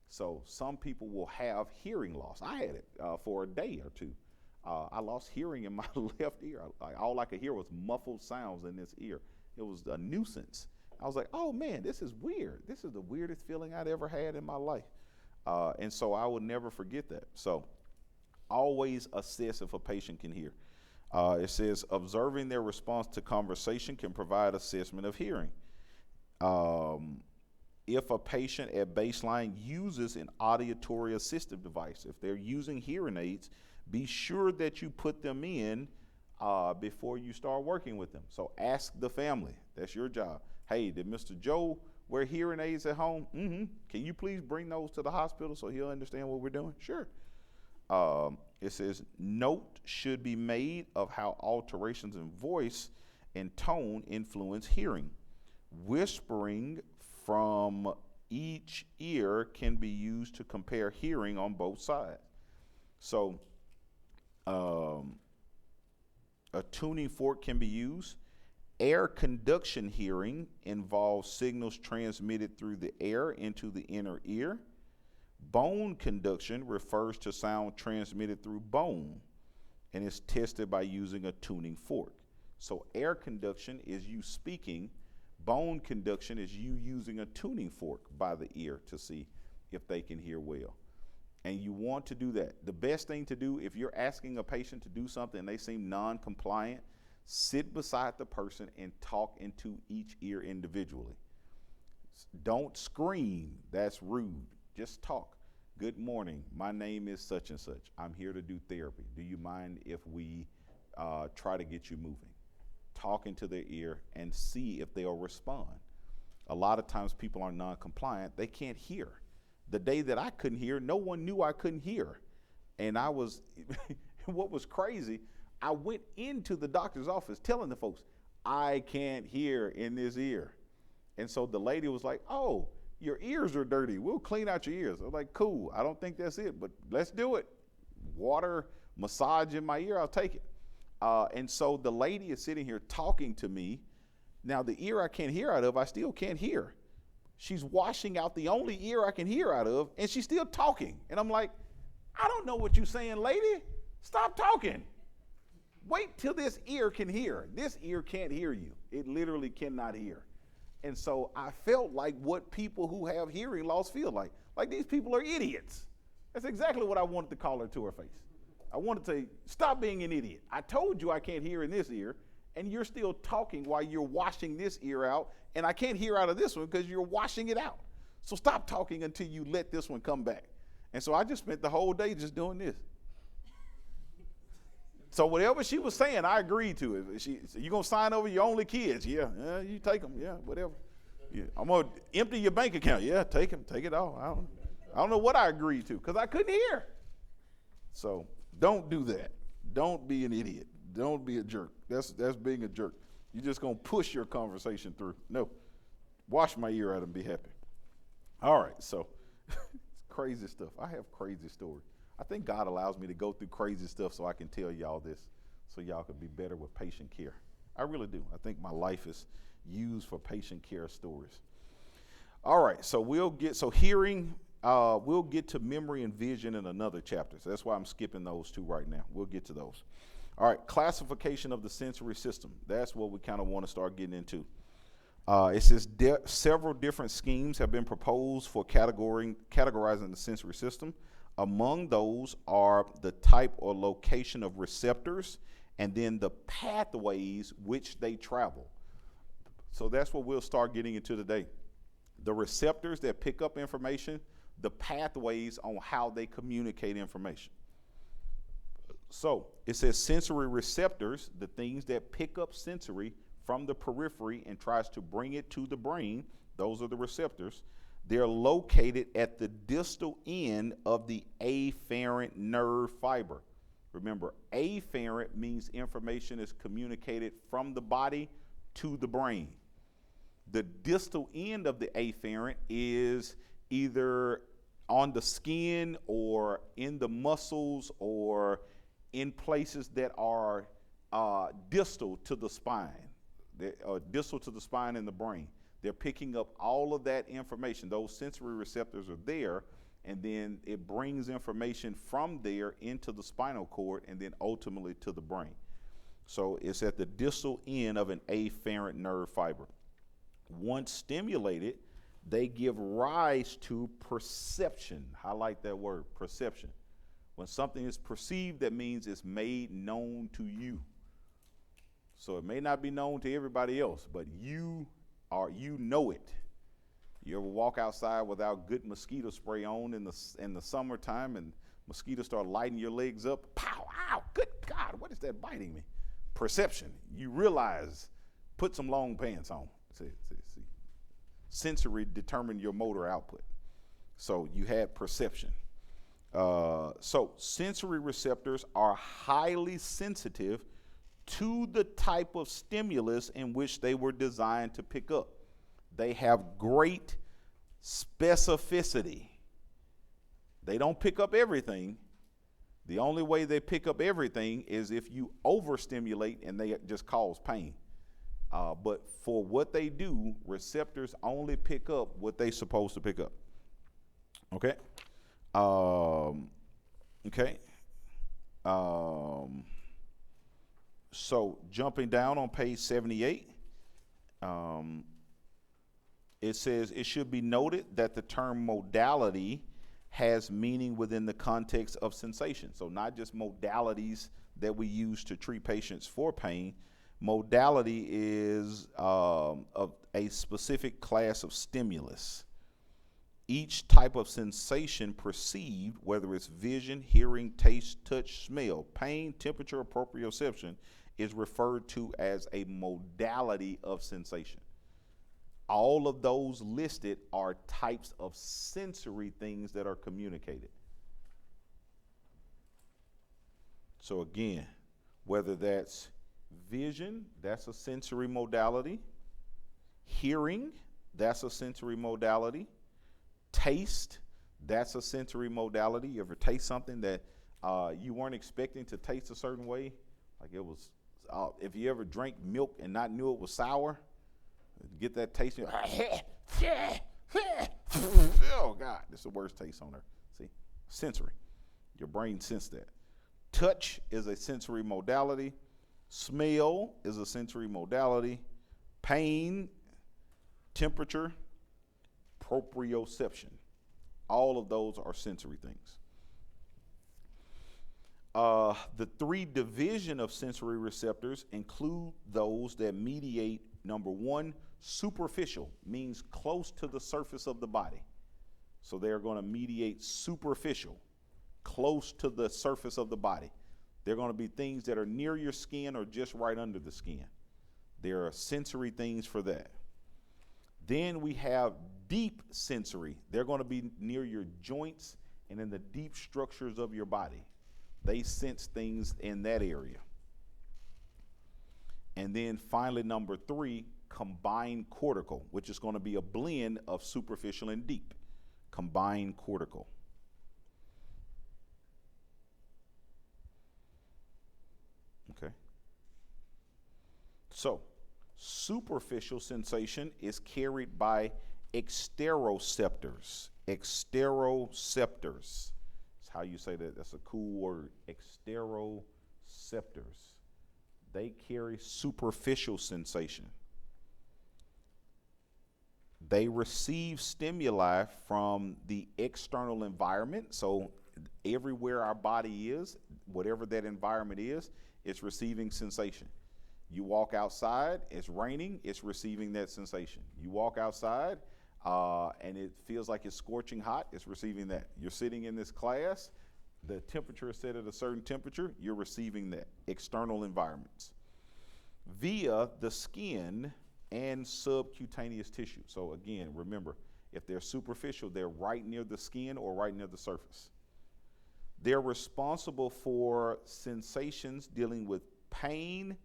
So some people will have hearing loss. I had it for a day or two. I lost hearing in my left ear. All I could hear was muffled sounds in this ear. It was a nuisance. I was like, oh man, this is weird. This is the weirdest feeling I'd ever had in my life. And so I will never forget that. So always assess if a patient can hear. It says, observing their response to conversation can provide assessment of hearing. If a patient at baseline uses an auditory assistive device, if they're using hearing aids, be sure that you put them in before you start working with them. So ask the family. That's your job. Hey, did Mr. Joe wear hearing aids at home? Mm-hmm. Can you please bring those to the hospital so he'll understand what we're doing? Sure. It says, note should be made of how alterations in voice and tone influence hearing. Whispering from each ear can be used to compare hearing on both sides. So a tuning fork can be used. Air conduction hearing involves signals transmitted through the air into the inner ear. Bone conduction refers to sound transmitted through bone and is tested by using a tuning fork. So air conduction is you speaking. Bone conduction is you using a tuning fork by the ear to see if they can hear well. And you want to do that. The best thing to do if you're asking a patient to do something and they seem non-compliant, sit beside the person and talk into each ear individually. Don't scream. That's rude. Just talk. Good morning. My name is such and such. I'm here to do therapy. Do you mind if we try to get you moving? Talk into their ear and see if they'll respond. A lot of times people are non-compliant. They can't hear. The day that I couldn't hear, no one knew I couldn't hear. And I was, what was crazy, I went into the doctor's office telling the folks, I can't hear in this ear. And so the lady was like, oh, your ears are dirty. We'll clean out your ears. I was like, cool. I don't think that's it, but let's do it. Water, massage in my ear, I'll take it. And so the lady is sitting here talking to me. Now the ear I can't hear out of, I still can't hear. She's washing out the only ear I can hear out of, and she's still talking. And I'm like, I don't know what you're saying, lady. Stop talking. Wait till this ear can hear. This ear can't hear you. It literally cannot hear. And so I felt like what people who have hearing loss feel like. Like these people are idiots. That's exactly what I wanted to call her to her face. I wanted to say, stop being an idiot. I told you I can't hear in this ear, and you're still talking while you're washing this ear out, and I can't hear out of this one because you're washing it out. So stop talking until you let this one come back. And so I just spent the whole day just doing this. So whatever she was saying, I agreed to it. She said, you going to sign over your only kids? Yeah, you take them. Yeah, whatever. Yeah, I'm going to empty your bank account. Yeah, take them. Take it all. I don't know what I agreed to because I couldn't hear. So don't do that. Don't be an idiot. Don't be a jerk. That's being a jerk. You're just going to push your conversation through. No. Wash my ear out and be happy. All right, so it's crazy stuff. I have crazy stories. I think God allows me to go through crazy stuff so I can tell y'all this, so y'all can be better with patient care. I really do. I think my life is used for patient care stories. All right, so we'll get to memory and vision in another chapter. So that's why I'm skipping those two right now. We'll get to those. All right, classification of the sensory system. That's what we kind of want to start getting into. It says several different schemes have been proposed for categorizing the sensory system. Among those are the type or location of receptors and then the pathways which they travel. So that's what we'll start getting into today. The receptors that pick up information, the pathways on how they communicate information. So it says sensory receptors, the things that pick up sensory from the periphery and tries to bring it to the brain, those are the receptors. They're located at the distal end of the afferent nerve fiber. Remember, afferent means information is communicated from the body to the brain. The distal end of the afferent is either on the skin or in the muscles or in places that are distal to the spine. distal to the spine and the brain. They're picking up all of that information. Those sensory receptors are there, and then it brings information from there into the spinal cord and then ultimately to the brain. So it's at the distal end of an afferent nerve fiber. Once stimulated, they give rise to perception. Highlight that word, perception. When something is perceived, that means it's made known to you. So it may not be known to everybody else, but you know it. You ever walk outside without good mosquito spray on in the summertime, and mosquitoes start lighting your legs up? Pow! Ow! Good God! What is that biting me? Perception. You realize. Put some long pants on. See. Sensory determine your motor output. So you had perception. So sensory receptors are highly sensitive to the type of stimulus in which they were designed to pick up. They have great specificity. They don't pick up everything. The only way they pick up everything is if you overstimulate and they just cause pain. But for what they do, receptors only pick up what they're supposed to pick up. Okay? So jumping down on page 78, it says, it should be noted that the term modality has meaning within the context of sensation. So not just modalities that we use to treat patients for pain. Modality is of a specific class of stimulus. Each type of sensation perceived, whether it's vision, hearing, taste, touch, smell, pain, temperature, or proprioception, is referred to as a modality of sensation. All of those listed are types of sensory things that are communicated. So again, whether that's vision, that's a sensory modality. Hearing, that's a sensory modality. Taste, that's a sensory modality. You ever taste something that you weren't expecting to taste a certain way? Like it was, if you ever drank milk and not knew it was sour, get that taste. Oh God, this is the worst taste on earth. See, sensory. Your brain sensed that. Touch is a sensory modality. Smell is a sensory modality. Pain, temperature, proprioception. All of those are sensory things. The three division of sensory receptors include those that mediate, number one, superficial, means close to the surface of the body. So they're going to mediate superficial, close to the surface of the body. They're going to be things that are near your skin or just right under the skin. There are sensory things for that. Then we have deep sensory. They're going to be near your joints and in the deep structures of your body. They sense things in that area. And then finally, number three, combined cortical, which is going to be a blend of superficial and deep. Combined cortical. Okay. So, superficial sensation is carried by exteroceptors. Exteroceptors. That's how you say that. That's a cool word. Exteroceptors. They carry superficial sensation. They receive stimuli from the external environment. So everywhere our body is, whatever that environment is, it's receiving sensation. You walk outside, it's raining, it's receiving that sensation. You walk outside and it feels like it's scorching hot, it's receiving that. You're sitting in this class, the temperature is set at a certain temperature, you're receiving that. External environments. Via the skin and subcutaneous tissue. So again, remember, if they're superficial, they're right near the skin or right near the surface. They're responsible for sensations dealing with pain,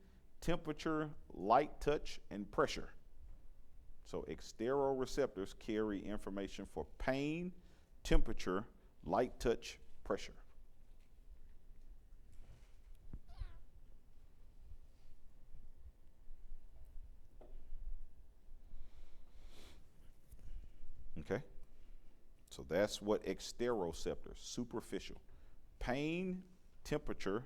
temperature, light touch, and pressure. So exteroreceptors carry information for pain, temperature, light touch, pressure. So that's what exteroceptors, superficial. Pain, temperature,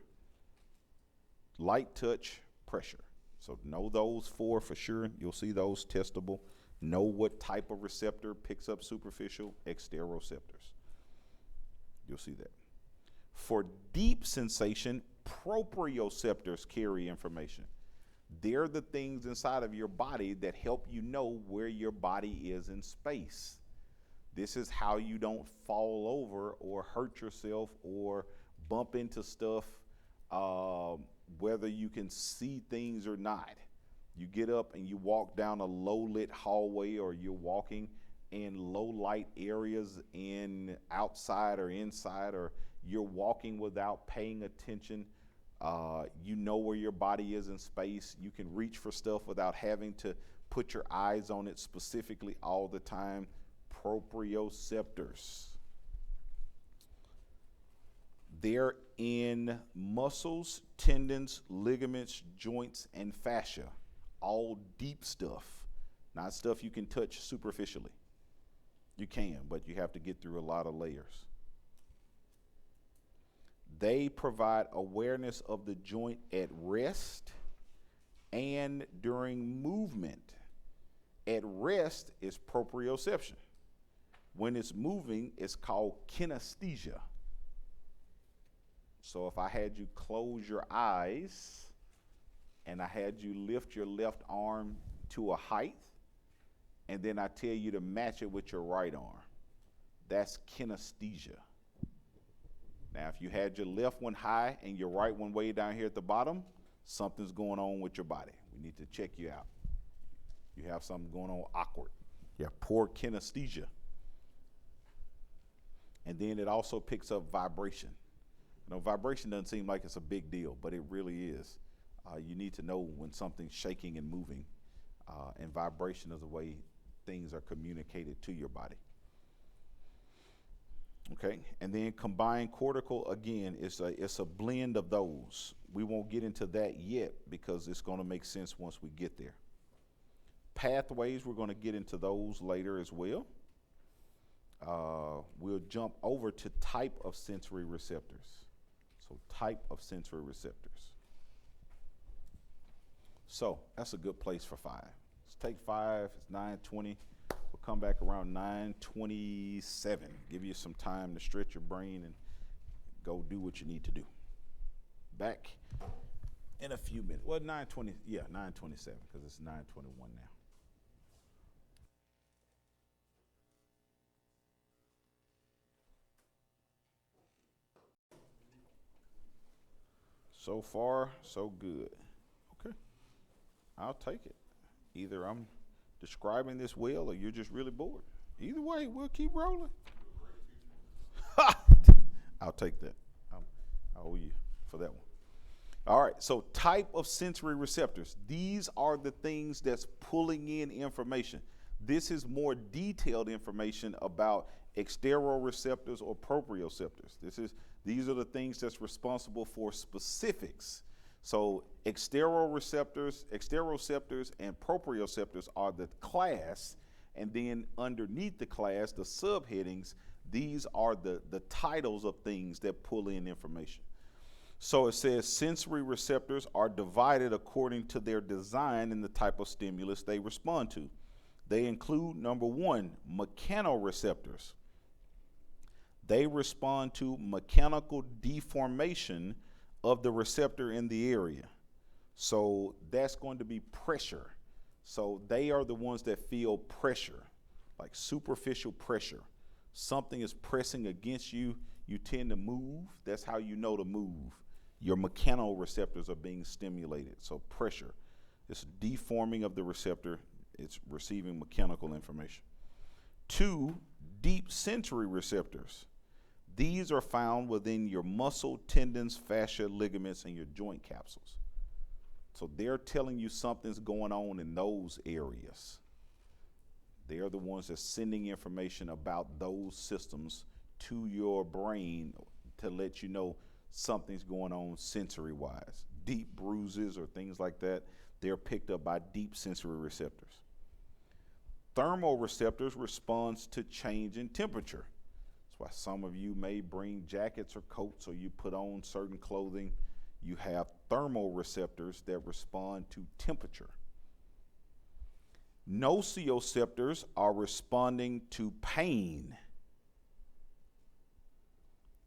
light touch, pressure. So know those four for sure. You'll see those testable. Know what type of receptor picks up superficial, exteroceptors. You'll see that. For deep sensation, proprioceptors carry information. They're the things inside of your body that help you know where your body is in space. This is how you don't fall over or hurt yourself or bump into stuff, whether you can see things or not. You get up and you walk down a low-lit hallway, or you're walking in low-light areas in outside or inside, or you're walking without paying attention. You know where your body is in space. You can reach for stuff without having to put your eyes on it specifically all the time. Proprioceptors. They're in muscles, tendons, ligaments, joints, and fascia. All deep stuff, not stuff you can touch superficially. You can, but you have to get through a lot of layers. They provide awareness of the joint at rest and during movement. At rest is proprioception. When it's moving, it's called kinesthesia. So if I had you close your eyes and I had you lift your left arm to a height, and then I tell you to match it with your right arm, that's kinesthesia. Now, if you had your left one high and your right one way down here at the bottom, something's going on with your body. We need to check you out. You have something going on awkward. You have poor kinesthesia. And then it also picks up vibration. You know, vibration doesn't seem like it's a big deal, but it really is. You need to know when something's shaking and moving, and vibration is the way things are communicated to your body. Okay, and then combined cortical, again, it's a blend of those. We won't get into that yet because it's going to make sense once we get there. Pathways, we're going to get into those later as well. We'll jump over to type of sensory receptors. So type of sensory receptors. So that's a good place for 5. Let's take 5, it's 9:20. We'll come back around 9:27. Give you some time to stretch your brain and go do what you need to do. Back in a few minutes. Well, 9:20, yeah, 9:27, because it's 9:21 now. So far, so good. Okay, I'll take it. Either I'm describing this well or you're just really bored. Either way, we'll keep rolling. I'll take that. I owe you for that one. All right, so type of sensory receptors. These are the things that's pulling in information. This is more detailed information about exteroreceptors or proprioceptors. These are the things that's responsible for specifics. So exteroreceptors, and proprioceptors are the class, and then underneath the class, the subheadings, these are the titles of things that pull in information. So it says sensory receptors are divided according to their design and the type of stimulus they respond to. They include, number 1, mechanoreceptors. They respond to mechanical deformation of the receptor in the area. So that's going to be pressure. So they are the ones that feel pressure, like superficial pressure. Something is pressing against you, you tend to move. That's how you know to move. Your mechanoreceptors are being stimulated. So pressure, it's deforming of the receptor. It's receiving mechanical information. 2, deep sensory receptors. These are found within your muscle, tendons, fascia, ligaments, and your joint capsules. So they're telling you something's going on in those areas. They're the ones that's sending information about those systems to your brain to let you know something's going on sensory-wise. Deep bruises or things like that, they're picked up by deep sensory receptors. Thermoreceptors responds to change in temperature. That's why some of you may bring jackets or coats, or you put on certain clothing. You have thermoreceptors that respond to temperature. Nociceptors are responding to pain,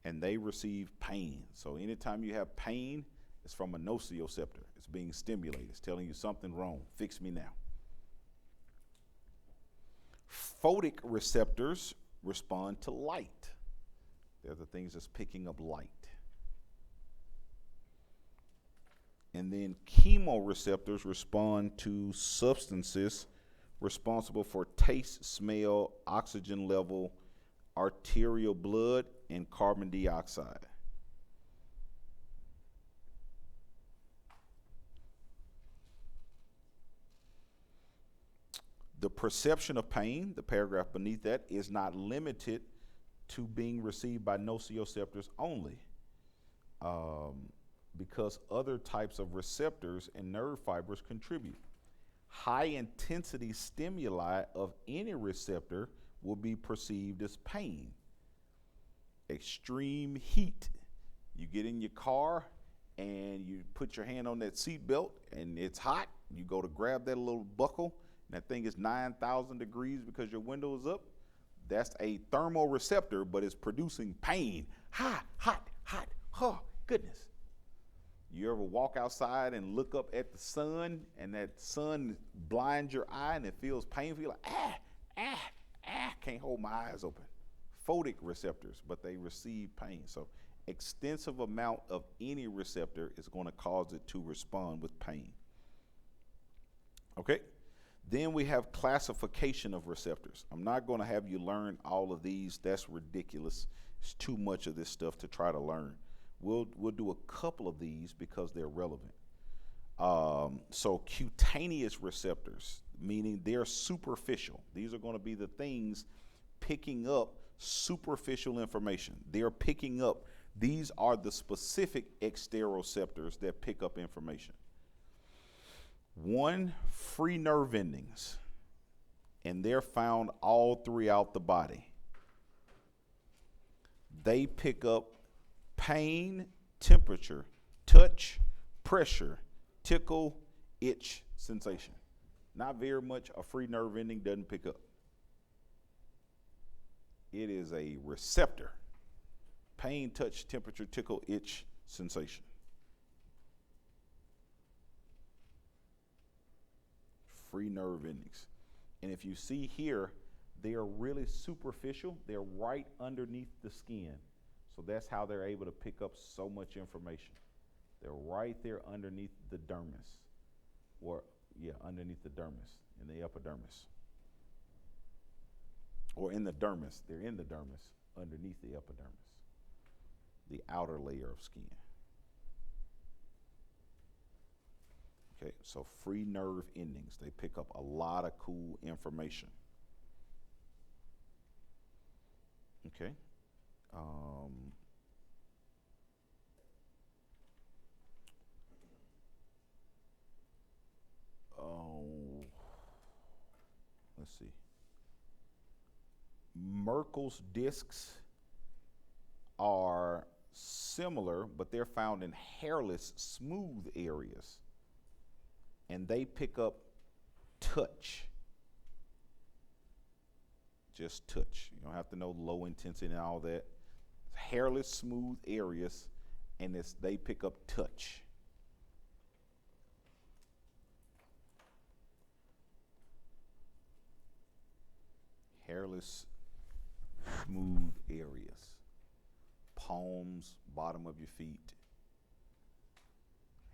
and they receive pain. So anytime you have pain, it's from a nociceptor. It's being stimulated. It's telling you something wrong. Fix me now. Photic receptors respond to light. They're the things that's picking up light. And then chemoreceptors respond to substances responsible for taste, smell, oxygen level, arterial blood, and carbon dioxide. The perception of pain, the paragraph beneath that, is not limited to being received by nociceptors only, because other types of receptors and nerve fibers contribute. High intensity stimuli of any receptor will be perceived as pain. Extreme heat. You get in your car and you put your hand on that seat belt and it's hot. You go to grab that little buckle and that thing is 9,000 degrees because your window is up. That's a thermoreceptor, but it's producing pain. Hot, hot, hot. Oh, goodness. You ever walk outside and look up at the sun and that sun blinds your eye and it feels painful? You're like, can't hold my eyes open. Photic receptors, but they receive pain. So extensive amount of any receptor is going to cause it to respond with pain. Okay? Then we have classification of receptors. I'm not going to have you learn all of these. That's ridiculous. It's too much of this stuff to try to learn. We'll do a couple of these because they're relevant. So cutaneous receptors, meaning they're superficial. These are going to be the things picking up superficial information. They're picking up, these are the specific exteroceptors that pick up information. One, free nerve endings, and they're found all throughout the body. They pick up pain, temperature, touch, pressure, tickle, itch, sensation. Not very much a free nerve ending doesn't pick up. It is a receptor. Pain, touch, temperature, tickle, itch, sensation. Free nerve endings. And if you see here, they are really superficial. They're right underneath the skin. So that's how they're able to pick up so much information. They're right there underneath the dermis. Underneath the dermis, in the epidermis. Or in the dermis. They're in the dermis, underneath the epidermis, the outer layer of skin. Okay, so free nerve endings. They pick up a lot of cool information. Okay. Let's see. Merkel's discs are similar, but they're found in hairless, smooth areas. And they pick up touch. Just touch. You don't have to know low intensity and all that. Hairless, smooth areas, and they pick up touch. Hairless, smooth areas. Palms, bottom of your feet.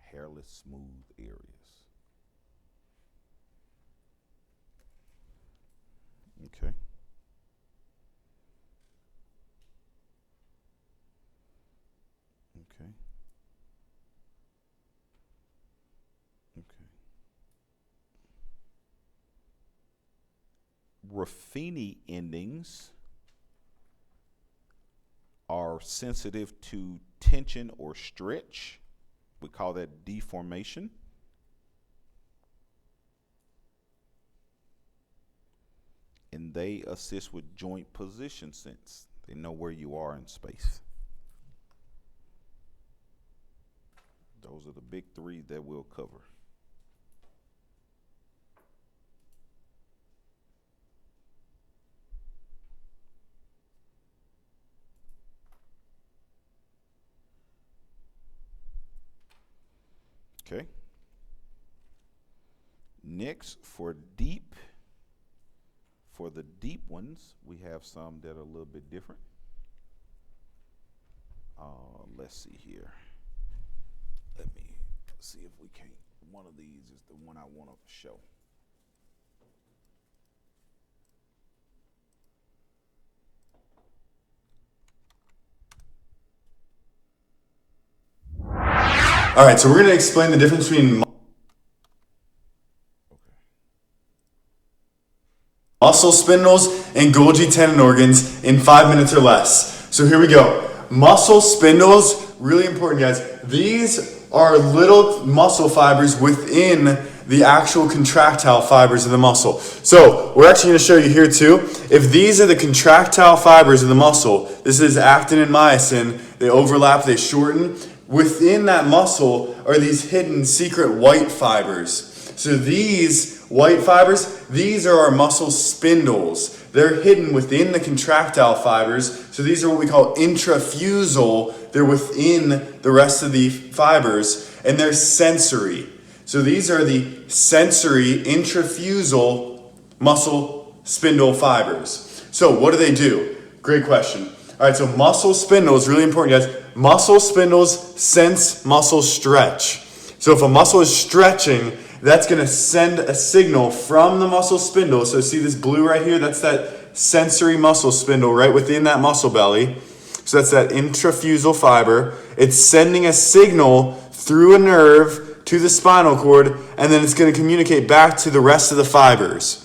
Hairless, smooth areas. Okay. Okay. Okay. Ruffini endings are sensitive to tension or stretch. We call that deformation. And they assist with joint position sense. They know where you are in space. Those are the big three that we'll cover. Okay. Next, for the deep ones, we have some that are a little bit different. Let's see here. Let me see if we can't. One of these is the one I want to show. All right, so we're going to explain the difference between muscle spindles and Golgi tendon organs in 5 minutes or less. So here we go. Muscle spindles, really important, guys. These are little muscle fibers within the actual contractile fibers of the muscle. So we're actually going to show you here too. If these are the contractile fibers of the muscle, this is actin and myosin. They overlap, they shorten. Within that muscle are these hidden secret white fibers. So these white fibers, these are our muscle spindles. They're hidden within the contractile fibers. So these are what we call intrafusal. They're within the rest of the fibers, and they're sensory. So these are the sensory intrafusal muscle spindle fibers. So what do? Great question. All right, so muscle spindles, really important, guys. Muscle spindles sense muscle stretch. So if a muscle is stretching, that's going to send a signal from the muscle spindle. So see this blue right here? That's that sensory muscle spindle right within that muscle belly. So that's that intrafusal fiber. It's sending a signal through a nerve to the spinal cord, and then it's going to communicate back to the rest of the fibers.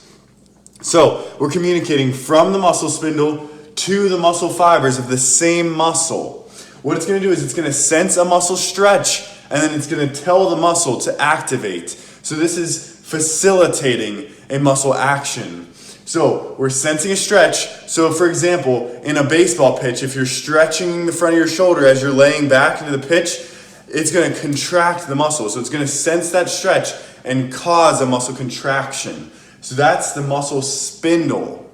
So we're communicating from the muscle spindle to the muscle fibers of the same muscle. What it's going to do is it's going to sense a muscle stretch, and then it's going to tell the muscle to activate. So this is facilitating a muscle action. So we're sensing a stretch. So for example, in a baseball pitch, if you're stretching the front of your shoulder as you're laying back into the pitch, it's going to contract the muscle. So it's going to sense that stretch and cause a muscle contraction. So that's the muscle spindle.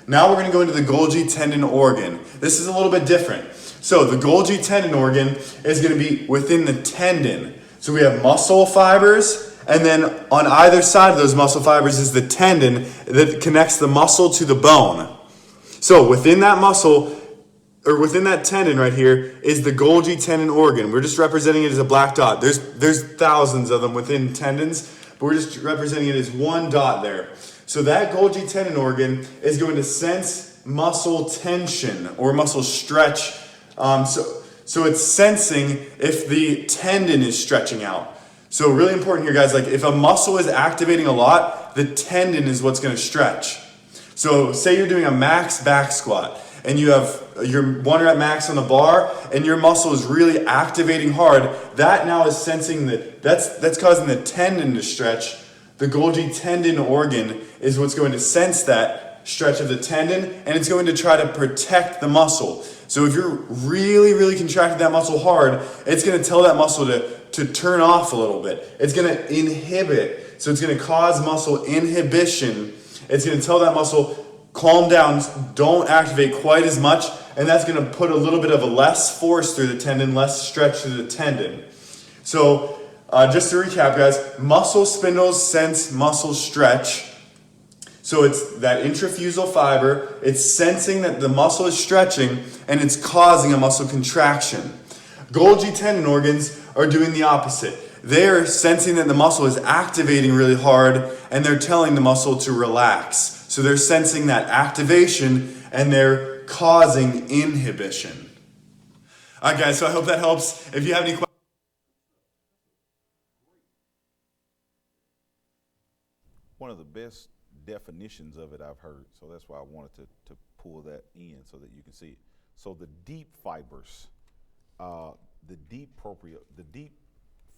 Now we're going to go into the Golgi tendon organ. This is a little bit different. So the Golgi tendon organ is going to be within the tendon. So we have muscle fibers, and then on either side of those muscle fibers is the tendon that connects the muscle to the bone. So within that muscle, or within that tendon right here, is the Golgi tendon organ. We're just representing it as a black dot. There's thousands of them within tendons, but we're just representing it as one dot there. So that Golgi tendon organ is going to sense muscle tension or muscle stretch. So it's sensing if the tendon is stretching out. So really important here, guys, like if a muscle is activating a lot, the tendon is what's going to stretch. So say you're doing a max back squat and you have your 1 rep max on the bar and your muscle is really activating hard. That now is sensing that's causing the tendon to stretch. The Golgi tendon organ is what's going to sense that stretch of the tendon, and it's going to try to protect the muscle. So if you're really, really contracting that muscle hard, it's going to tell that muscle to turn off a little bit. It's going to inhibit. So it's going to cause muscle inhibition. It's going to tell that muscle, calm down, don't activate quite as much, and that's going to put a little bit of a less force through the tendon, less stretch through the tendon. So just to recap, guys, muscle spindles sense muscle stretch. So it's that intrafusal fiber, it's sensing that the muscle is stretching, and it's causing a muscle contraction. Golgi tendon organs are doing the opposite. They're sensing that the muscle is activating really hard, and they're telling the muscle to relax. So they're sensing that activation, and they're causing inhibition. All right, guys, so I hope that helps. If you have any questions, One of the best definitions of it I've heard, so that's why I wanted to pull that in so that you can see it. So the deep fibers, the deep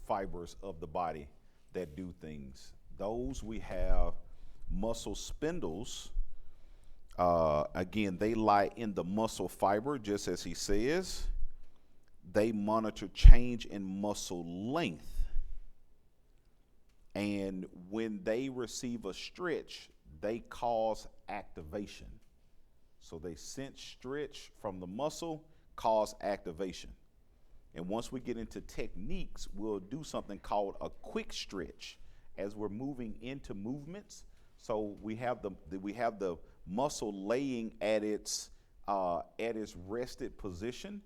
fibers of the body that do things, those we have muscle spindles Again, they lie in the muscle fiber, just as he says. They monitor change in muscle length. And when they receive a stretch, they cause activation. So they sense stretch from the muscle, cause activation. And once we get into techniques, we'll do something called a quick stretch as we're moving into movements. So we have the muscle laying at its rested position,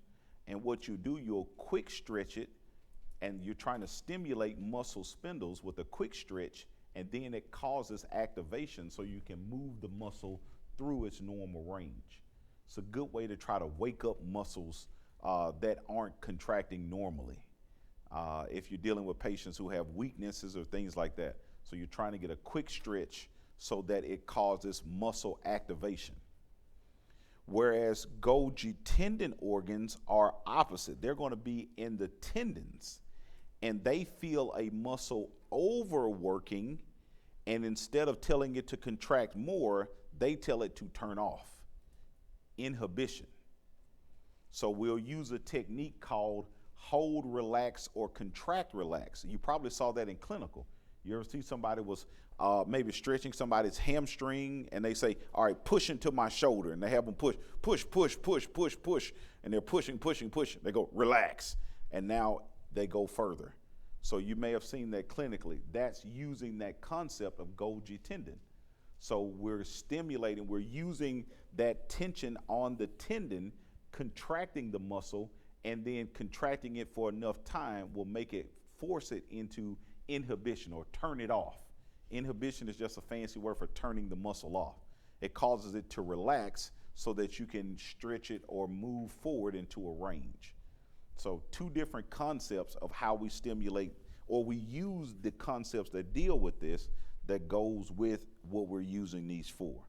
and what you do, you'll quick stretch it, and you're trying to stimulate muscle spindles with a quick stretch, and then it causes activation so you can move the muscle through its normal range. It's a good way to try to wake up muscles that aren't contracting normally. If you're dealing with patients who have weaknesses or things like that. So you're trying to get a quick stretch so that it causes muscle activation. Whereas Golgi tendon organs are opposite. They're going to be in the tendons, and they feel a muscle overworking, and instead of telling it to contract more, they tell it to turn off. Inhibition. So we'll use a technique called hold, relax, or contract, relax. You probably saw that in clinical. You ever see somebody was maybe stretching somebody's hamstring, and they say, all right, push into my shoulder, and they have them push, and they're pushing. They go, relax, and now they go further. So you may have seen that clinically. That's using that concept of Golgi tendon. So we're stimulating, we're using that tension on the tendon, contracting the muscle, and then contracting it for enough time will make it, force it into inhibition or turn it off. Inhibition is just a fancy word for turning the muscle off. It causes it to relax so that you can stretch it or move forward into a range. So two different concepts of how we stimulate, or we use the concepts that deal with this that goes with what we're using these for.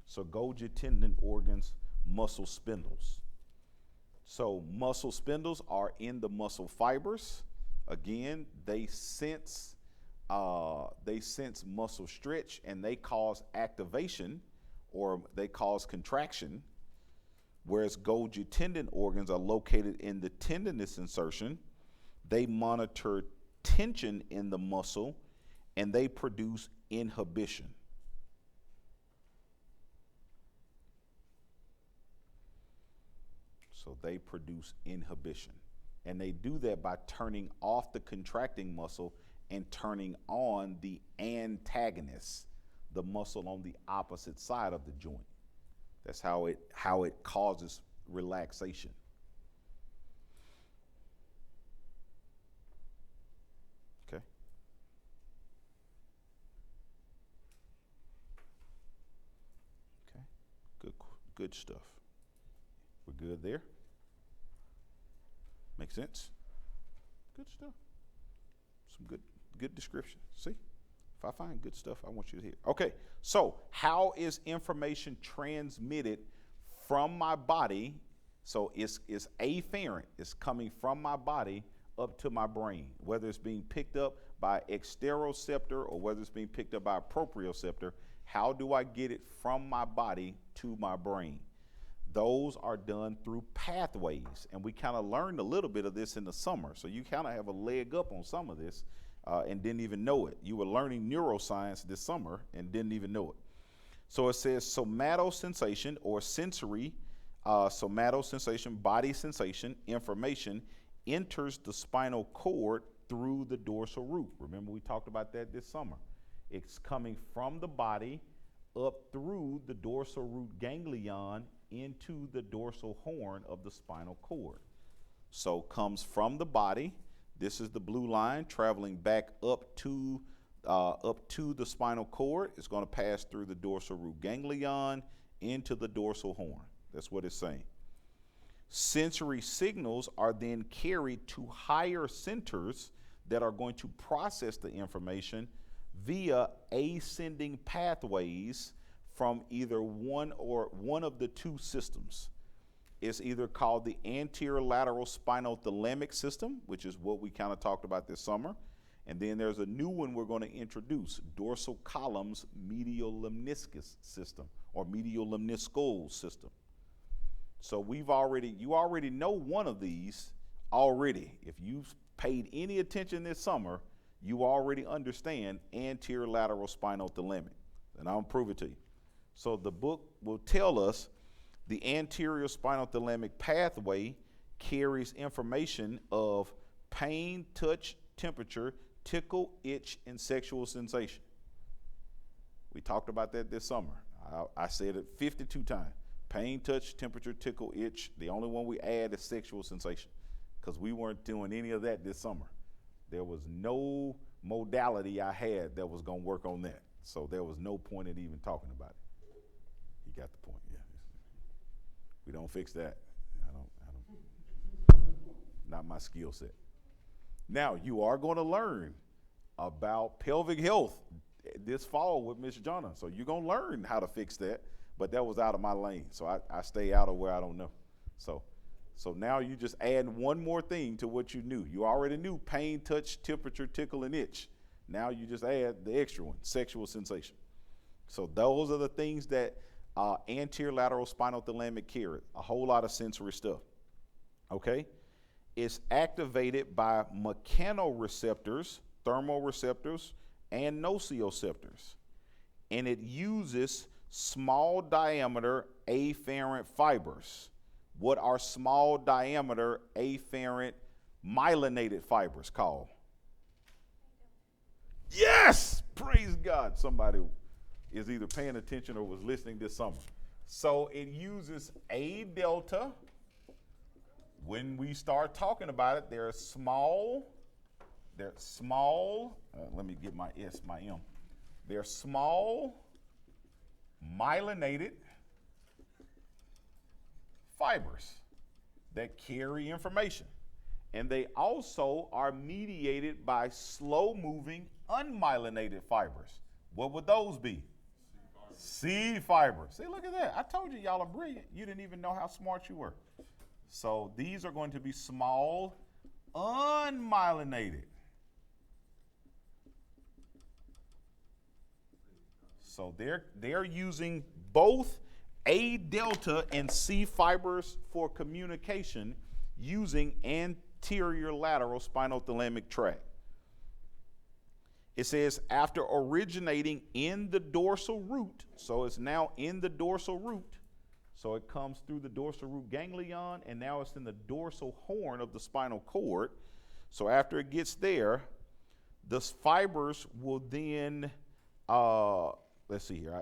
So Golgi tendon organs, muscle spindles. So muscle spindles are in the muscle fibers. Again, they sense muscle stretch, and they cause activation or they cause contraction. Whereas Golgi tendon organs are located in the tendinous insertion. They monitor tension in the muscle, and they produce inhibition. So they produce inhibition. And they do that by turning off the contracting muscle and turning on the antagonist, the muscle on the opposite side of the joint. That's how it causes relaxation. Okay. Okay. Good stuff. We're good there? Make sense? Good stuff. Some good description. See? If I find good stuff, I want you to hear. Okay, so how is information transmitted from my body? So it's afferent. It's coming from my body up to my brain, whether it's being picked up by exteroceptor or whether it's being picked up by proprioceptor. How do I get it from my body to my brain? Those are done through pathways, and we kind of learned a little bit of this in the summer. So you kind of have a leg up on some of this and didn't even know it. You were learning neuroscience this summer and didn't even know it. So it says somatosensation or sensory, somatosensation, body sensation, information enters the spinal cord through the dorsal root. Remember we talked about that this summer. It's coming from the body up through the dorsal root ganglion into the dorsal horn of the spinal cord. So comes from the body. This is the blue line traveling back up to the spinal cord. It's going to pass through the dorsal root ganglion into the dorsal horn. That's what it's saying. Sensory signals are then carried to higher centers that are going to process the information via ascending pathways from either one of the two systems. It's either called the anterolateral spinal thalamic system, which is what we kind of talked about this summer, And then there's a new one we're going to introduce, dorsal columns medial lemniscus system or medial lemniscal system. So you already know one of these already. If you've paid any attention this summer, you already understand anterior lateral spinal thalamic. And I'll prove it to you. So the book will tell us the anterior spinal thalamic pathway carries information of pain, touch, temperature, tickle, itch, and sexual sensation. We talked about that this summer. I said it 52 times. Pain, touch, temperature, tickle, itch. The only one we add is sexual sensation because we weren't doing any of that this summer. There was no modality I had that was going to work on that. So there was no point in even talking about it. You got the point, yeah. We don't fix that. Not my skill set. Now, you are going to learn about pelvic health this fall with Miss Jonna. So you're going to learn how to fix that, but that was out of my lane. So I stay out of where I don't know. So now you just add one more thing to what you knew. You already knew pain, touch, temperature, tickle, and itch. Now you just add the extra one, sexual sensation. So those are the things that anterior lateral spinal thalamic carry. A whole lot of sensory stuff. Okay? It's activated by mechanoreceptors, thermoreceptors, and nociceptors. And it uses small diameter afferent fibers. What are small diameter afferent myelinated fibers called? Yes! Praise God. Somebody is either paying attention or was listening this summer. So it uses A delta. When we start talking about it, they're small, let me get my S, my M. They're small, myelinated fibers that carry information. And they also are mediated by slow-moving, unmyelinated fibers. What would those be? C fibers. See, look at that. I told you y'all are brilliant. You didn't even know how smart you were. So these are going to be small, unmyelinated. So they're using both A delta and C fibers for communication using anterior lateral spinal thalamic tract. It says after originating in the dorsal root, so it's now in the dorsal root. So it comes through the dorsal root ganglion, and now it's in the dorsal horn of the spinal cord. So after it gets there, the fibers will then, let's see here.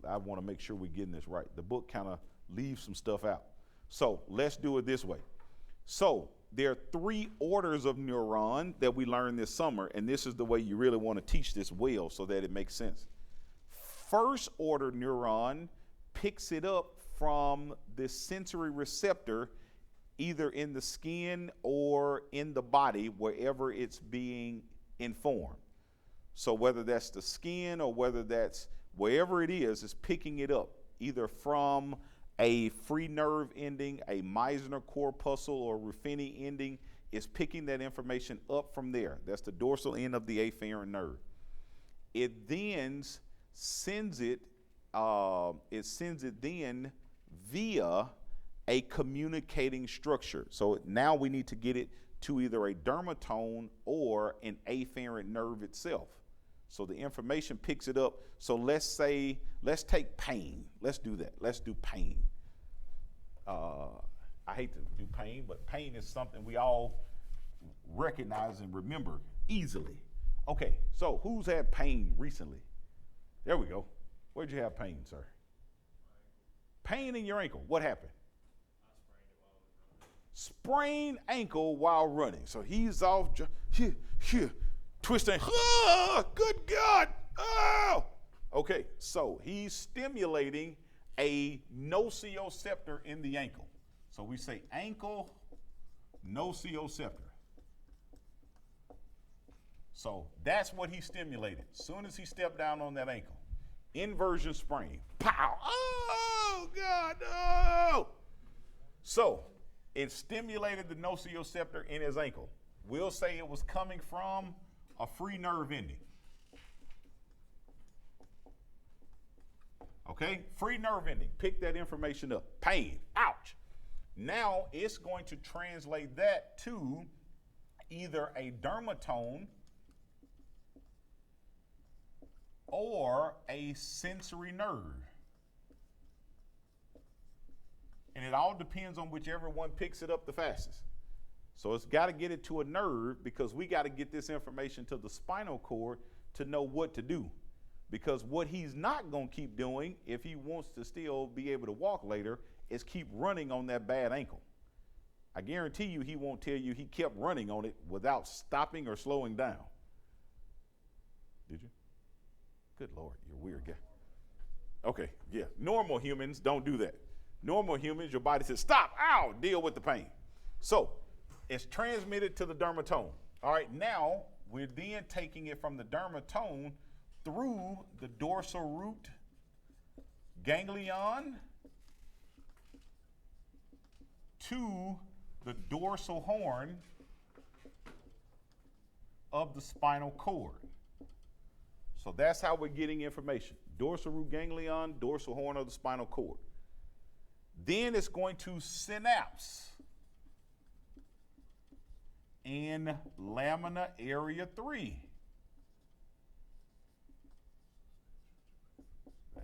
I want to make sure we're getting this right. The book kind of leaves some stuff out. So let's do it this way. So there are 3 orders of neuron that we learned this summer, and this is the way you really want to teach this well so that it makes sense. First order neuron picks it up from the sensory receptor either in the skin or in the body, wherever it's being informed. So whether that's the skin or whether that's wherever it is, it's picking it up either from a free nerve ending, a Meissner corpuscle or Ruffini ending. Is picking that information up from there. That's the dorsal end of the afferent nerve. It then sends it then via a communicating structure. So now we need to get it to either a dermatome or an afferent nerve itself. So the information picks it up. So let's take pain. Let's do that. Let's do pain. I hate to do pain, but pain is something we all recognize and remember easily. Okay, so who's had pain recently? There we go. Where'd you have pain, sir? Pain in your ankle. What happened? Sprained ankle while running. So he's off, twisting. Oh, good God. Oh. Okay, so he's stimulating a nociceptor in the ankle. So we say ankle nociceptor. So that's what he stimulated. As soon as he stepped down on that ankle, inversion sprain. Pow! Oh, God, no! So it stimulated the nociceptor in his ankle. We'll say it was coming from a free nerve ending. Okay, free nerve ending. Pick that information up. Pain, ouch. Now it's going to translate that to either a dermatome or a sensory nerve. And it all depends on whichever one picks it up the fastest. So it's got to get it to a nerve because we got to get this information to the spinal cord to know what to do. Because what he's not going to keep doing if he wants to still be able to walk later is keep running on that bad ankle. I guarantee you he won't tell you he kept running on it without stopping or slowing down. Did you? Good Lord, you're a weird guy. Okay, yeah. Normal humans don't do that. Normal humans, your body says, stop, ow, deal with the pain. So it's transmitted to the dermatome. All right, now we're then taking it from the dermatome through the dorsal root ganglion to the dorsal horn of the spinal cord. So that's how we're getting information. Dorsal root ganglion, dorsal horn of the spinal cord. Then it's going to synapse in lamina area 3.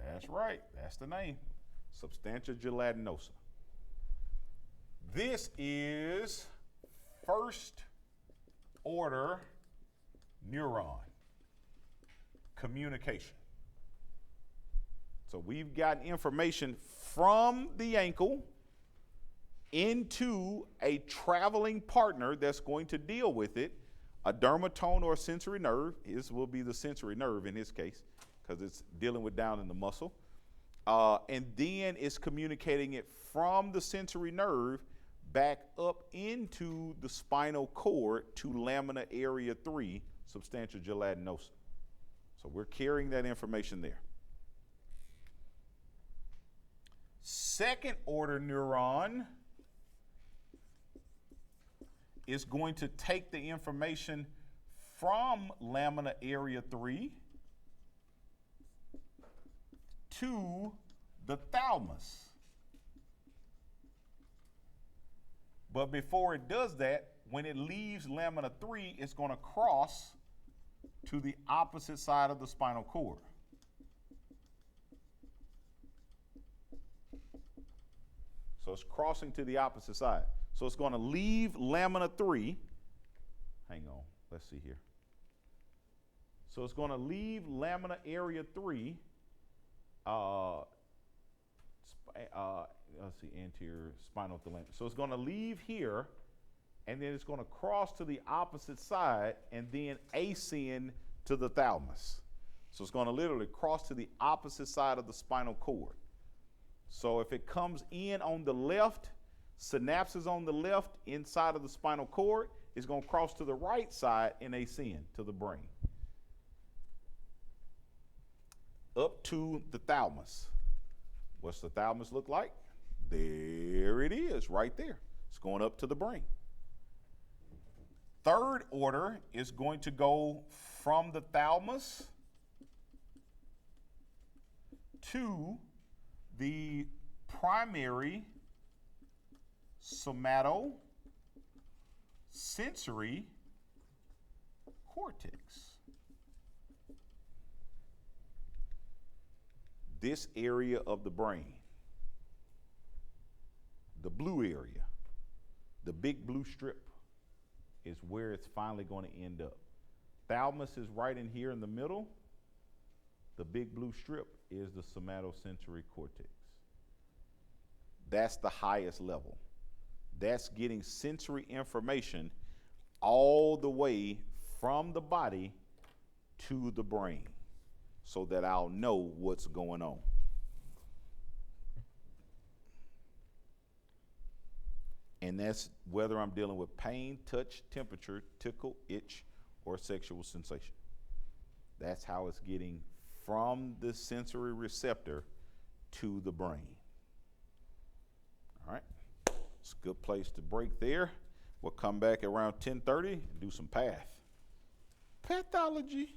That's right, that's the name. Substantia gelatinosa. This is first order neuron communication. So we've got information from the ankle into a traveling partner that's going to deal with it, a dermatome or a sensory nerve. This will be the sensory nerve in this case because it's dealing with down in the muscle. And then it's communicating it from the sensory nerve back up into the spinal cord to lamina area 3, substantia gelatinosa. So we're carrying that information there. Second order neuron is going to take the information from lamina area 3 to the thalamus. But before it does that, when it leaves lamina 3, it's going to cross to the opposite side of the spinal cord. So it's crossing to the opposite side. So it's going to leave lamina 3. Hang on, let's see here. So it's going to leave lamina area 3. Let's see, anterior spinal thalamus. So it's going to leave here, and then it's going to cross to the opposite side, and then ascend to the thalamus. So it's going to literally cross to the opposite side of the spinal cord. So if it comes in on the left, synapses on the left inside of the spinal cord, it's going to cross to the right side and ascend to the brain. Up to the thalamus. What's the thalamus look like? There it is, right there. It's going up to the brain. Third order is going to go from the thalamus to the primary somatosensory cortex. This area of the brain, the blue area, the big blue strip, is where it's finally going to end up. Thalamus is right in here in the middle. The big blue strip is the somatosensory cortex. That's the highest level. That's getting sensory information all the way from the body to the brain so that I'll know what's going on. And that's whether I'm dealing with pain, touch, temperature, tickle, itch, or sexual sensation. That's how it's getting from the sensory receptor to the brain. All right, it's a good place to break there. We'll come back around 10:30 and do some path. Pathology.